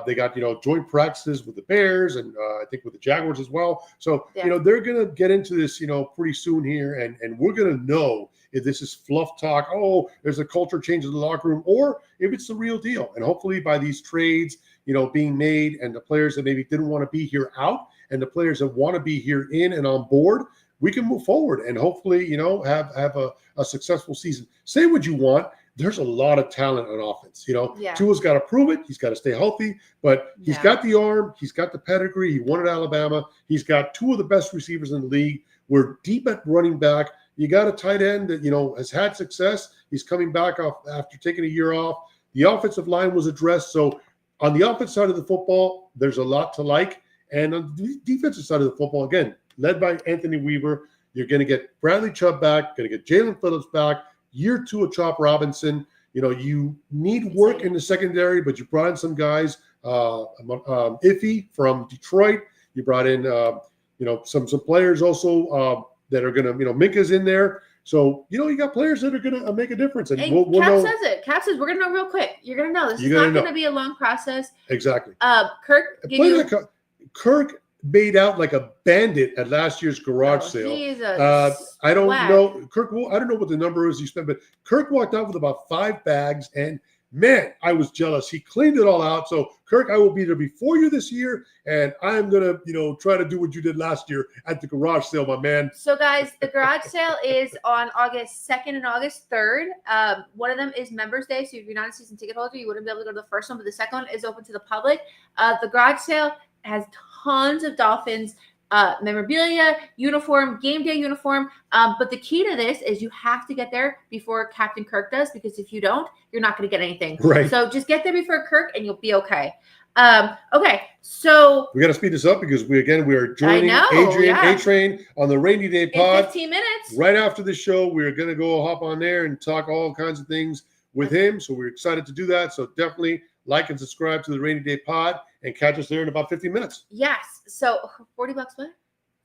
they got joint practices with the Bears and I think with the Jaguars as well. So they're gonna get into this pretty soon here, and we're gonna know if this is fluff talk. Oh, there's a culture change in the locker room, or if it's the real deal. And hopefully by these trades, being made, and the players that maybe didn't want to be here out, and the players that want to be here in and on board, we can move forward and hopefully, have a successful season. Say what you want. There's a lot of talent on offense. Tua's got to prove it. He's got to stay healthy, but he's got the arm. He's got the pedigree. He won at Alabama. He's got 2 of the best receivers in the league. We're deep at running back. You got a tight end that, has had success. He's coming back off after taking a year off. The offensive line was addressed. So on the offensive side of the football, there's a lot to like. And on the defensive side of the football, again, led by Anthony Weaver, you're going to get Bradley Chubb back, going to get Jalen Phillips back, year 2 of Chop Robinson. You need work in the secondary, but you brought in some guys, Iffy from Detroit. You brought in, some players also that are going to, Minka's in there. So, you got players that are going to make a difference. And we'll Cap know. says it. Cap says, we're going to know real quick. You're going to know. This is not going to be a long process. Exactly. Kirk made out like a bandit at last year's garage sale. He's a I don't swag. know, Kirk. I don't know what the number is he spent, but Kirk walked out with about 5 bags, and man, I was jealous. He cleaned it all out. So, Kirk, I will be there before you this year, and I'm gonna, try to do what you did last year at the garage sale, my man. So, guys, the garage sale is on August 2nd and August 3rd. One of them is Members Day, so if you're not a season ticket holder, you wouldn't be able to go to the first one, but the second one is open to the public. The garage sale has tons of Dolphins memorabilia, uniform, game day uniform. But the key to this is you have to get there before Captain Kirk does, because if you don't, you're not going to get anything. Right. So just get there before Kirk and you'll be okay. Okay, so we got to speed this up because we are joining Adrian A-Train on the Rainy Day Pod. In 15 minutes. Right after the show, we're going to go hop on there and talk all kinds of things with him. So we're excited to do that. So definitely like and subscribe to the Rainy Day Pod and catch us there in about 15 minutes. Yes. So $40 what?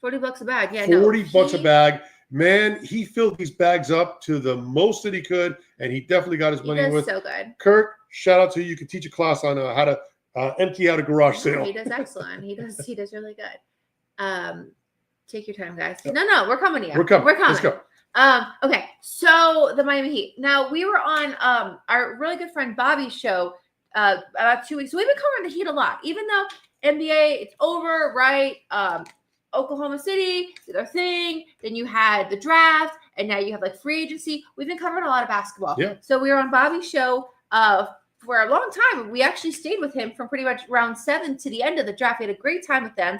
$40 a bag. Yeah. $40 a bag. Man, he filled these bags up to the most that he could, and he definitely got his money with. So good. Kirk, shout out to you. You can teach a class on how to empty out a garage sale. He does excellent. He does really good. Take your time, guys. No, we're coming to you. We're coming. Let's go. Okay, so the Miami Heat. Now, we were on our really good friend Bobby's show about 2 weeks. So we've been covering the Heat a lot, even though NBA, it's over, right? Oklahoma City did their thing. Then you had the draft, and now you have like free agency. We've been covering a lot of basketball. Yeah. So we were on Bobby's show for a long time. We actually stayed with him from pretty much round 7 to the end of the draft. We had a great time with them.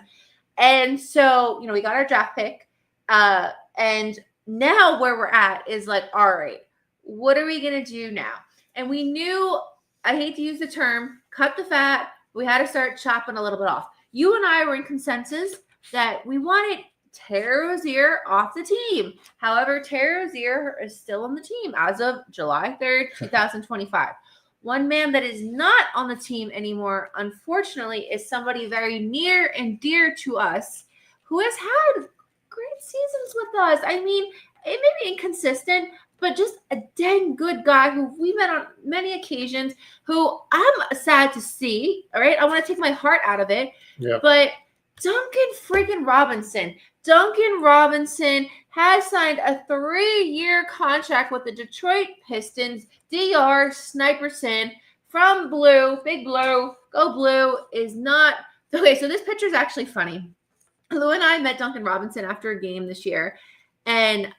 And so, we got our draft pick. And now where we're at is like, all right, what are we going to do now? And we knew, I hate to use the term, cut the fat. We had to start chopping a little bit off. You and I were in consensus that we wanted Terry Rozier off the team. However, Terry Rozier is still on the team as of July 3rd, 2025. One man that is not on the team anymore, unfortunately, is somebody very near and dear to us who has had great seasons with us. I mean, it may be inconsistent, but just a dang good guy who we met on many occasions, who I'm sad to see, all right? I want to take my heart out of it. Yeah. But Duncan freaking Robinson. Duncan Robinson has signed a 3-year contract with the Detroit Pistons. DR Sniperson from Blue, Big Blue, go Blue, is not. Okay, so this picture is actually funny. Lou and I met Duncan Robinson after a game this year, and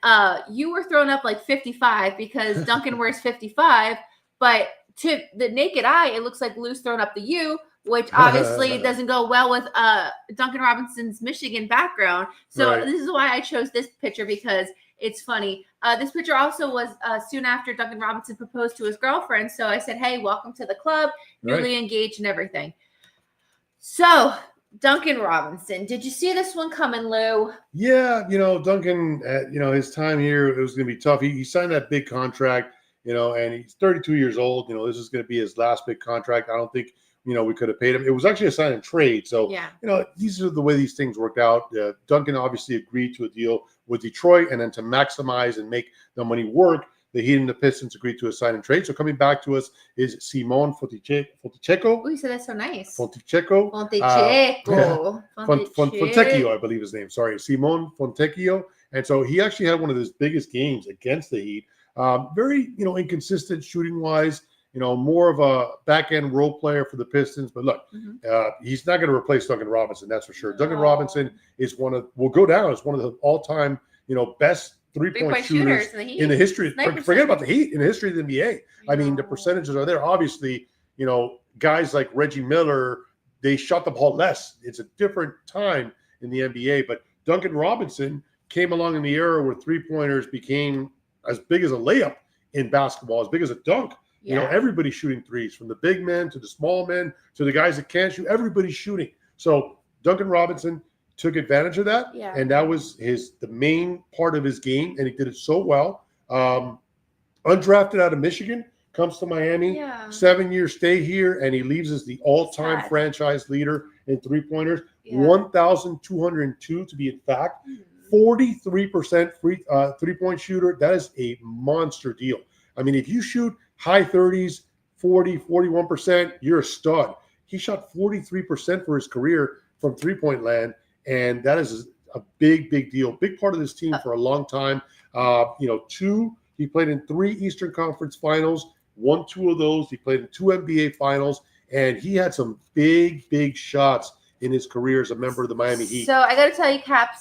you were throwing up like 55 because Duncan wears 55, but to the naked eye, it looks like Lou's throwing up the U, which obviously doesn't go well with Duncan Robinson's Michigan background. So right. This is why I chose this picture, because it's funny. This picture also was soon after Duncan Robinson proposed to his girlfriend. So I said, hey, welcome to the club, newly engaged and everything. So Duncan Robinson, did you see this one coming, Lou? Yeah, Duncan, his time here, it was going to be tough. He signed that big contract, and he's 32 years old. This is going to be his last big contract. I don't think, we could have paid him. It was actually a sign and trade. So, these are the way these things worked out. Duncan obviously agreed to a deal with Detroit, and then to maximize and make the money work, the Heat and the Pistons agreed to a sign and trade. So coming back to us is Simon Fontecchio. Oh, you said that's so nice. Fontecchio. Fontecchio, I believe his name. Sorry, Simon Fontecchio. And so he actually had one of his biggest games against the Heat. Very, inconsistent shooting wise. More of a back-end role player for the Pistons. But look, he's not going to replace Duncan Robinson, that's for sure. Duncan Robinson will go down as one of the all-time, best three-point shooters in the history. Forget about the Heat, in the history of the NBA. I mean, the percentages are there. Obviously, guys like Reggie Miller, they shot the ball less. It's a different time in the NBA. But Duncan Robinson came along in the era where three-pointers became as big as a layup in basketball, as big as a dunk. Everybody's shooting threes, from the big men to the small men to the guys that can't shoot. Everybody's shooting. So Duncan Robinson took advantage of that, and that was the main part of his game, and he did it so well. Undrafted out of Michigan, comes to Miami, 7-year stay here, and he leaves as the all-time franchise leader in three-pointers, 1,202 to be exact, 43% three-point shooter. That is a monster deal. I mean, if you shoot high 30s, 40, 41%, you're a stud. He shot 43% for his career from three-point land, and that is a big deal. Big part of this team for a long time. He played in 3 Eastern Conference Finals, won 2 of those. He played in 2 NBA Finals, and he had some big shots in his career as a member of the Miami Heat. So I got to tell you, Cap,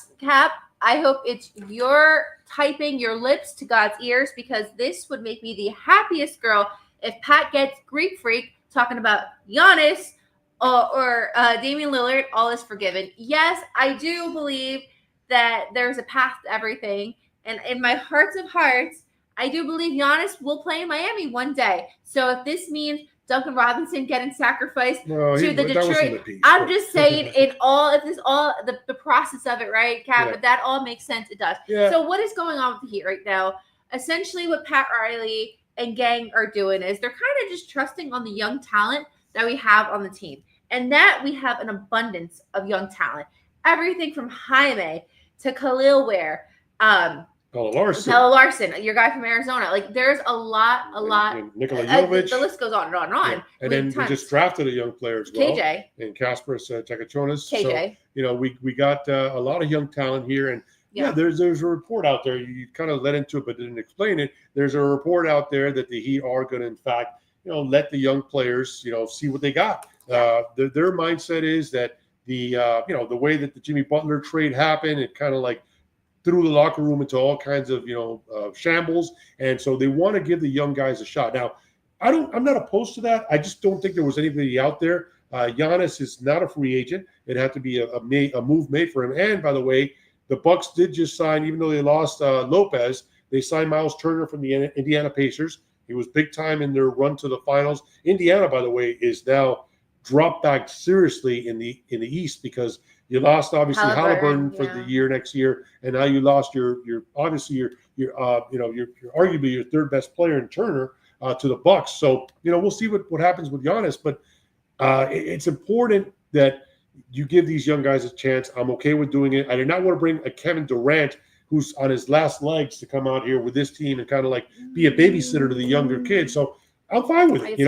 I hope it's your typing your lips to God's ears, because this would make me the happiest girl if Pat gets Greek Freak talking about Giannis or Damian Lillard. All is forgiven. Yes, I do believe that there's a path to everything. And in my hearts of hearts, I do believe Giannis will play in Miami one day. So if this means Duncan Robinson getting sacrificed to the Detroit, I'm just saying the process of it, right, Cap? Yeah. But that all makes sense. It does. Yeah. So what is going on with the Heat right now? Essentially, what Pat Riley and gang are doing is they're kind of just trusting on the young talent that we have on the team, and that we have an abundance of young talent. Everything from Jaime to Khalil Ware, Pella Larson, your guy from Arizona. Like, there's a lot. Nikola Jovic. The list goes on and on and on. Yeah. And then we just drafted a young player as well. KJ. And Kasparas Tekachonis. KJ. So, we got a lot of young talent here. And there's a report out there. You kind of led into it but didn't explain it. There's a report out there that the Heat are going to, in fact, let the young players, see what they got. Their mindset is that the way that the Jimmy Butler trade happened, it kind of like threw the locker room into all kinds of shambles, and so they want to give the young guys a shot. Now, I'm not opposed to that. I just don't think there was anybody out there. Giannis is not a free agent. It had to be a move made for him. And by the way, the Bucks did just sign, even though they lost Lopez, they signed Miles Turner from the Indiana Pacers. He was big time in their run to the finals. Indiana, by the way, is now dropped back seriously in the East because you lost obviously Halliburton for the year next year, and now you lost your arguably your third best player in Turner to the Bucks. So we'll see what happens with Giannis, but it's important that you give these young guys a chance. I'm okay with doing it. I did not want to bring a Kevin Durant who's on his last legs to come out here with this team and kind of like be a babysitter to the younger kids. So I'm fine with it,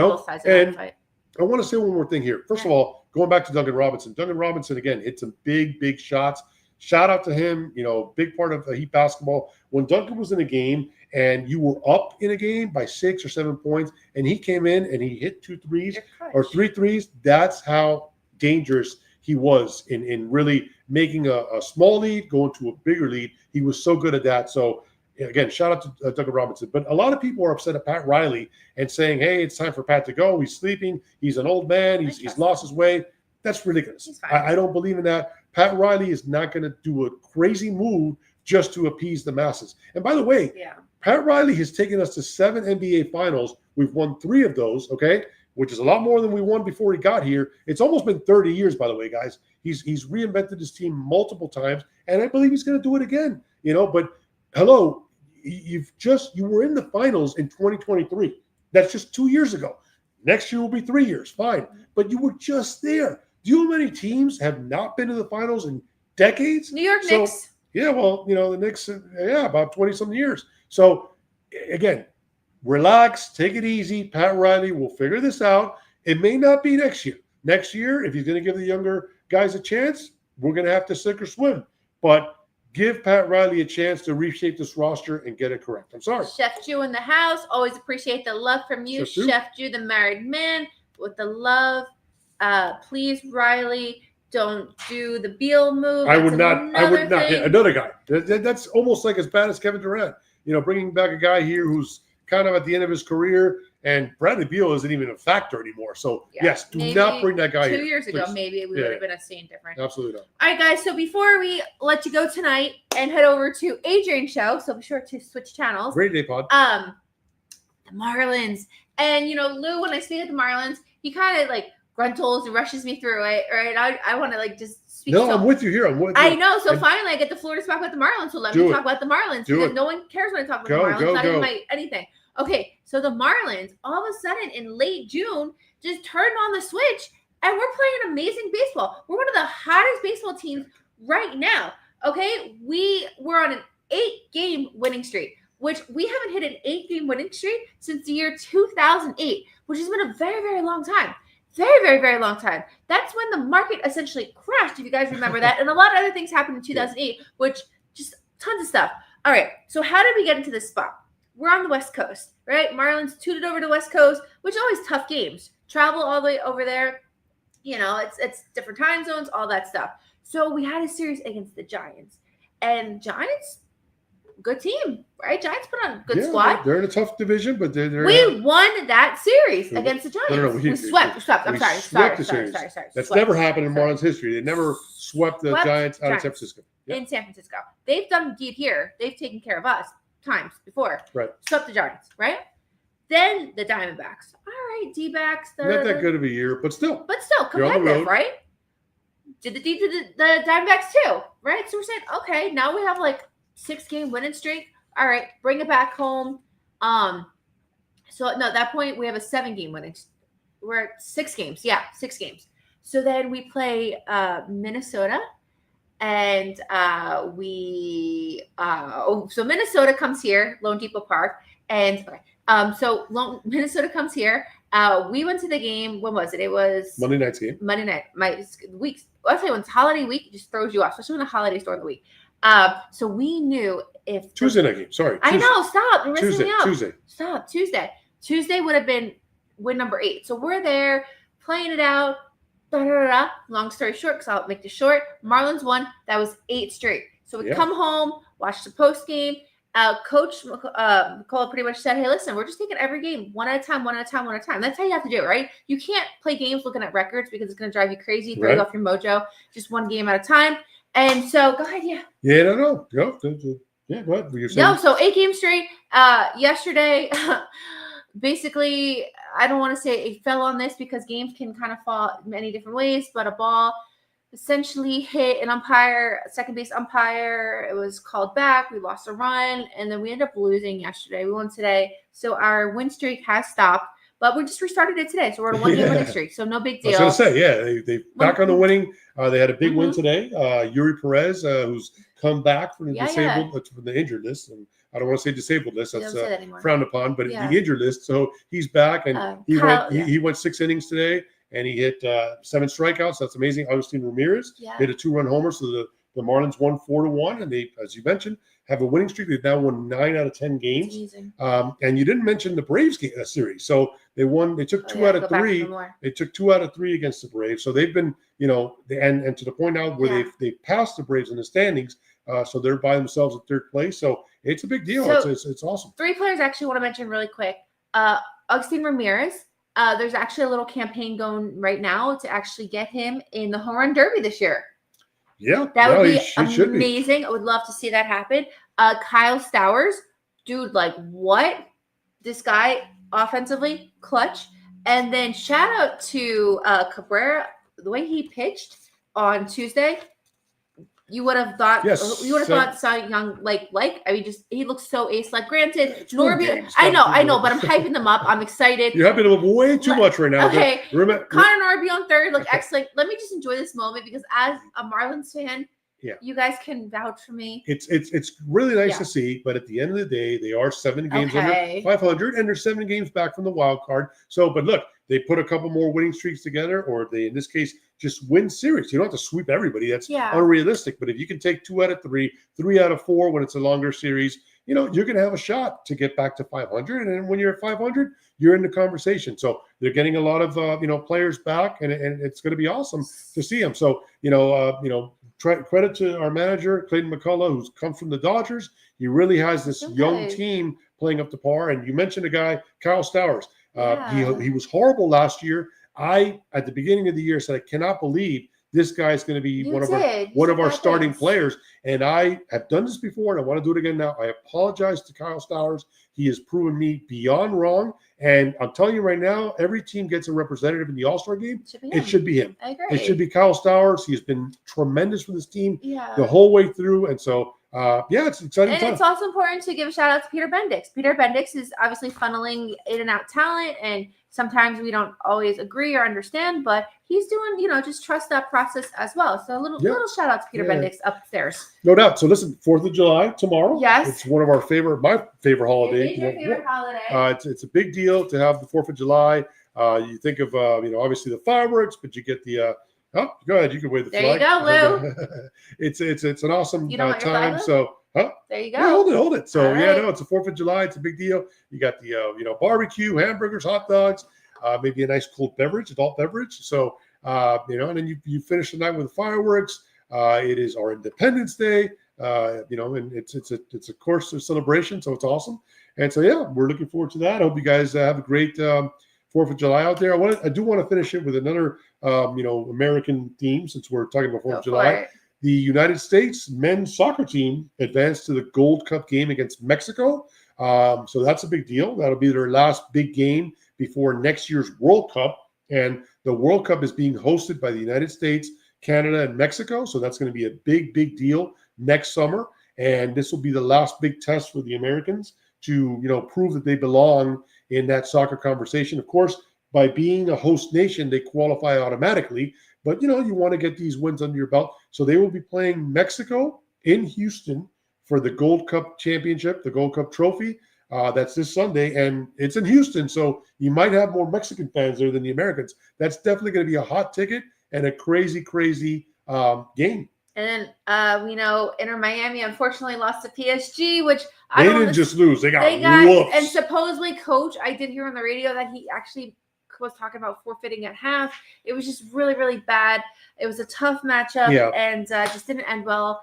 And I want to say one more thing here. First of all, going back to Duncan Robinson. Duncan Robinson, again, hit some big shots. Shout out to him, big part of Heat basketball. When Duncan was in a game and you were up in a game by 6 or 7 points and he came in and he hit 2 threes or 3 threes, that's how dangerous he was in really making a small lead, going to a bigger lead. He was so good at that. So, again, shout out to Duncan Robinson. But a lot of people are upset at Pat Riley and saying, hey, it's time for Pat to go. He's sleeping. He's an old man. He's lost his way. That's ridiculous. I don't believe in that. Pat Riley is not going to do a crazy move just to appease the masses. And by the way, Pat Riley has taken us to 7 NBA finals. We've won 3 of those, okay, which is a lot more than we won before he got here. It's almost been 30 years, by the way, guys. He's reinvented his team multiple times, and I believe he's going to do it again. But hello, you were in the finals in 2023. That's just 2 years ago. Next year will be 3 years, fine. But you were just there. Do you know how many teams have not been to the finals in decades? New York Knicks. Yeah, well, the Knicks, about 20-something years. So, again, relax, take it easy. Pat Riley will figure this out. It may not be next year. Next year, if he's going to give the younger guys a chance, we're going to have to sink or swim. But give Pat Riley a chance to reshape this roster and get it correct. I'm sorry. Chef Jew in the house. Always appreciate the love from you. Chef Jew, the married man, with the love. Please, Riley, don't do the Beal move. I would not. Yeah, another guy. That's almost like as bad as Kevin Durant. Bringing back a guy here who's kind of at the end of his career, and Bradley Beal isn't even a factor anymore. So, yes, do not bring that guy 2 here. 2 years ago, please. maybe we would have been a scene different. Absolutely not. All right, guys. So before we let you go tonight and head over to Adrian's show, so be sure to switch channels. Great day, pod. The Marlins. And, Lou, when I speak of the Marlins, he kind of like gruntles and rushes me through it, right? I want to just speak. No, I'm with you here. I'm with you. I know. So finally, I get the floor to talk about the Marlins. So let me talk about the Marlins. Because no one cares when I talk about the Marlins. Not even anything. Okay, so the Marlins, all of a sudden in late June, just turned on the switch, and we're playing amazing baseball. We're one of the hottest baseball teams right now. Okay, we were on an 8-game winning streak, which we haven't hit an 8-game winning streak since the year 2008, which has been a very, very long time. very, very, very long time. That's when the market essentially crashed, if you guys remember that. And a lot of other things happened in 2008, which just tons of stuff. All right, so how did we get into this spot? We're on the West Coast, right? Marlins tooted over to West Coast, which is always tough games. Travel all the way over there. It's different time zones, all that stuff. So we had a series against the Giants. And Giants, good team, right? Giants put on a good squad. They're in a tough division, but we won that series against the Giants. No, we swept. I'm sorry. That's never happened in Marlins history. They never swept the Giants out of San Francisco. In San Francisco. They've done indeed here. They've taken care of us times before. Right. Swept the Giants, right? Then the Diamondbacks. All right, D-backs. Not that good of a year, but still. Competitive, right? Did the Diamondbacks too, right? So we're saying, okay, now we have like 6-game winning streak. All right, bring it back home. So no, at that point we have a 7-game winning. We're at 6 games. Yeah, 6 games. So then we play Minnesota, and so Minnesota comes here, Lone Depot Park, and Minnesota comes here. We went to the game. When was it? It was Monday night's game. Monday night. My weeks. I'll say when it's holiday week, it just throws you off, especially when the holidays during the week. So we knew if Tuesday night game. Sorry. I know. Stop. You're messing me up. Tuesday. Stop. Tuesday. Tuesday would have been win number 8. So we're there playing it out. Long story short, because I'll make this short. Marlins won. That was 8 straight. So we come home, watch the post game. Coach McCullough pretty much said, hey, listen, we're just taking every game one at a time. That's how you have to do it, right? You can't play games looking at records because it's going to drive you crazy, throw you off your mojo. Just one game at a time. And so, go ahead, yeah. Yeah, no. Go. Yeah, go ahead. No, so 8 games straight. Yesterday, basically, I don't want to say it fell on this because games can kind of fall many different ways, but a ball essentially hit an umpire, second base umpire. It was called back. We lost a run, and then we ended up losing yesterday. We won today. So our win streak has stopped, but we just restarted it today. So we're on a 1-game winning streak. So no big deal. I was going to say, yeah, they back on the winning. They had a big win today. Yuri Perez, who's come back from the from the injured list. And I don't want to say disabled list. That's frowned upon, but the injured list. So he's back, and he went 6 innings today. And he hit 7 strikeouts. That's amazing. Agustin Ramirez hit a 2-run homer. So the Marlins won 4-1. And they, as you mentioned, have a winning streak. They've now won 9 out of 10 games. And you didn't mention the Braves series. So they won. They took 2 out of 3. They took 2 out of 3 against the Braves. So they've been, and to the point now where they've passed the Braves in the standings. So they're by themselves at 3rd place. So it's a big deal. So it's awesome. 3 players I actually want to mention really quick. Agustin Ramirez. There's actually a little campaign going right now to actually get him in the home run derby this year. Yeah. That would be amazing. I would love to see that happen. Kyle Stowers, dude, like what? This guy offensively, clutch. And then shout out to Cabrera, the way he pitched on Tuesday. You would have thought, Cy Young, he looks so ace-like. Granted, Norby, I know, but I'm hyping them up. I'm excited. You're hyping them up way too much right now. Okay, Connor Norby on 3rd, look excellent. Let me just enjoy this moment because as a Marlins fan, you guys can vouch for me. It's really nice to see, but at the end of the day, they are 7 games under 500, and they're 7 games back from the wild card. So, but look, they put a couple more winning streaks together, or they, in this case, just win series. You don't have to sweep everybody. That's unrealistic. But if you can take 2 out of 3, 3 out of 4 when it's a longer series, you're going to have a shot to get back to 500. And then when you're at 500, you're in the conversation. So they're getting a lot of players back, and it's going to be awesome to see them. So credit to our manager Clayton McCullough, who's come from the Dodgers. He really has this young team playing up to par. And you mentioned a guy, Kyle Stowers. He was horrible last year. At the beginning of the year, said I cannot believe this guy is going to be one of our starting players. And I have done this before, and I want to do it again now. I apologize to Kyle Stowers. He has proven me beyond wrong. And I'm telling you right now, every team gets a representative in the All-Star game. It should be him. I agree. It should be Kyle Stowers. He has been tremendous for this team the whole way through. And so, it's exciting. And it's also important to give a shout out to Peter Bendix. Peter Bendix is obviously funneling in and out talent, and sometimes we don't always agree or understand, but he's doing, just trust that process as well. So a little shout out to Peter Bendix upstairs. No doubt. So listen, 4th of July tomorrow. Yes. It's one of my favorite holiday. It is your favorite holiday. It's a big deal to have the 4th of July. You think of, obviously the fireworks, but you get the, oh, go ahead. You can wave the There flag. you go, Lou. It's an awesome You don't want your flag, time. Lou? So, huh? There you go. Yeah, hold it. So, All right. no, it's the 4th of July. It's a big deal. You got the, barbecue, hamburgers, hot dogs, maybe a nice cold beverage, adult beverage. So, and then you finish the night with fireworks. It is our Independence Day, and it's of course a celebration. So it's awesome. And so, yeah, we're looking forward to that. I hope you guys have a great 4th of July out there. I do want to finish it with another, American theme, since we're talking about 4th of July. The United States men's soccer team advanced to the Gold Cup game against Mexico. So that's a big deal. That'll be their last big game before next year's World Cup. And the World Cup is being hosted by the United States, Canada, and Mexico. So that's going to be a big, big deal next summer. And this will be the last big test for the Americans to, prove that they belong in that soccer conversation. Of course, by being a host nation, they qualify automatically. But, you want to get these wins under your belt. So they will be playing Mexico in Houston for the Gold Cup championship, the Gold Cup trophy. That's this Sunday, and it's in Houston. So you might have more Mexican fans there than the Americans. That's definitely going to be a hot ticket and a crazy, crazy game. And then, Inter Miami unfortunately lost to PSG, which they didn't just lose. They got whooped. And supposedly coach, I did hear on the radio that he actually was talking about forfeiting at half. It was just really, really bad. It was a tough matchup and just didn't end well.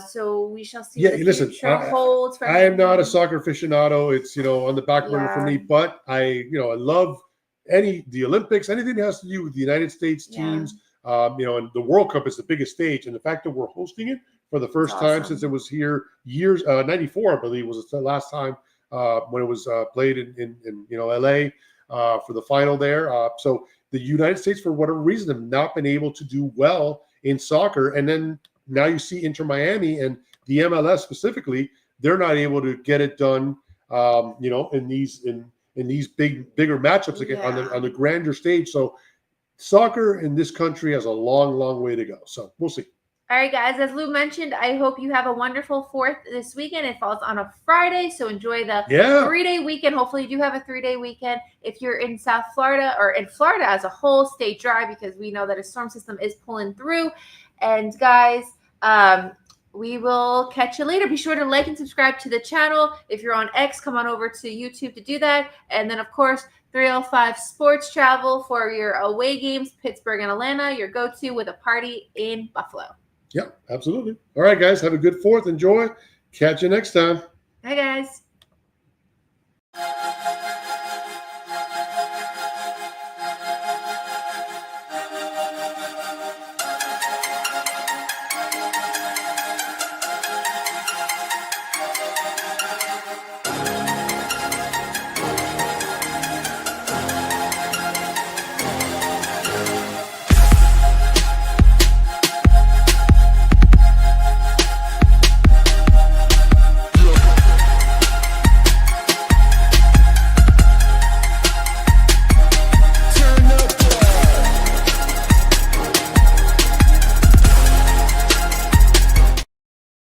So we shall see. Yeah, listen, holds. I am not a soccer aficionado. It's, on the back burner for me, but I love the Olympics, anything that has to do with the United States teams. And the World Cup is the biggest stage. And the fact that we're hosting it for the first time since it was here 94, I believe, was the last time when it was played in LA for the final there. So the United States, for whatever reason, have not been able to do well in soccer. And then now you see Inter Miami and the MLS specifically, they're not able to get it done, in these bigger matchups again on the grander stage. So soccer in this country has a long, long way to go. So we'll see. All right, guys, as Lou mentioned, I hope you have a wonderful 4th this weekend. It falls on a Friday, so enjoy the 3-day weekend. Hopefully you do have a 3-day weekend. If you're in South Florida or in Florida as a whole, stay dry because we know that a storm system is pulling through. And guys, we will catch you later. Be sure to like and subscribe to the channel. If you're on X, come on over to YouTube to do that. And then, of course, 305 Sports Travel for your away games, Pittsburgh and Atlanta, your go-to with a party in Buffalo. Yeah, absolutely. All right, guys, have a good 4th. Enjoy. Catch you next time. Bye, guys.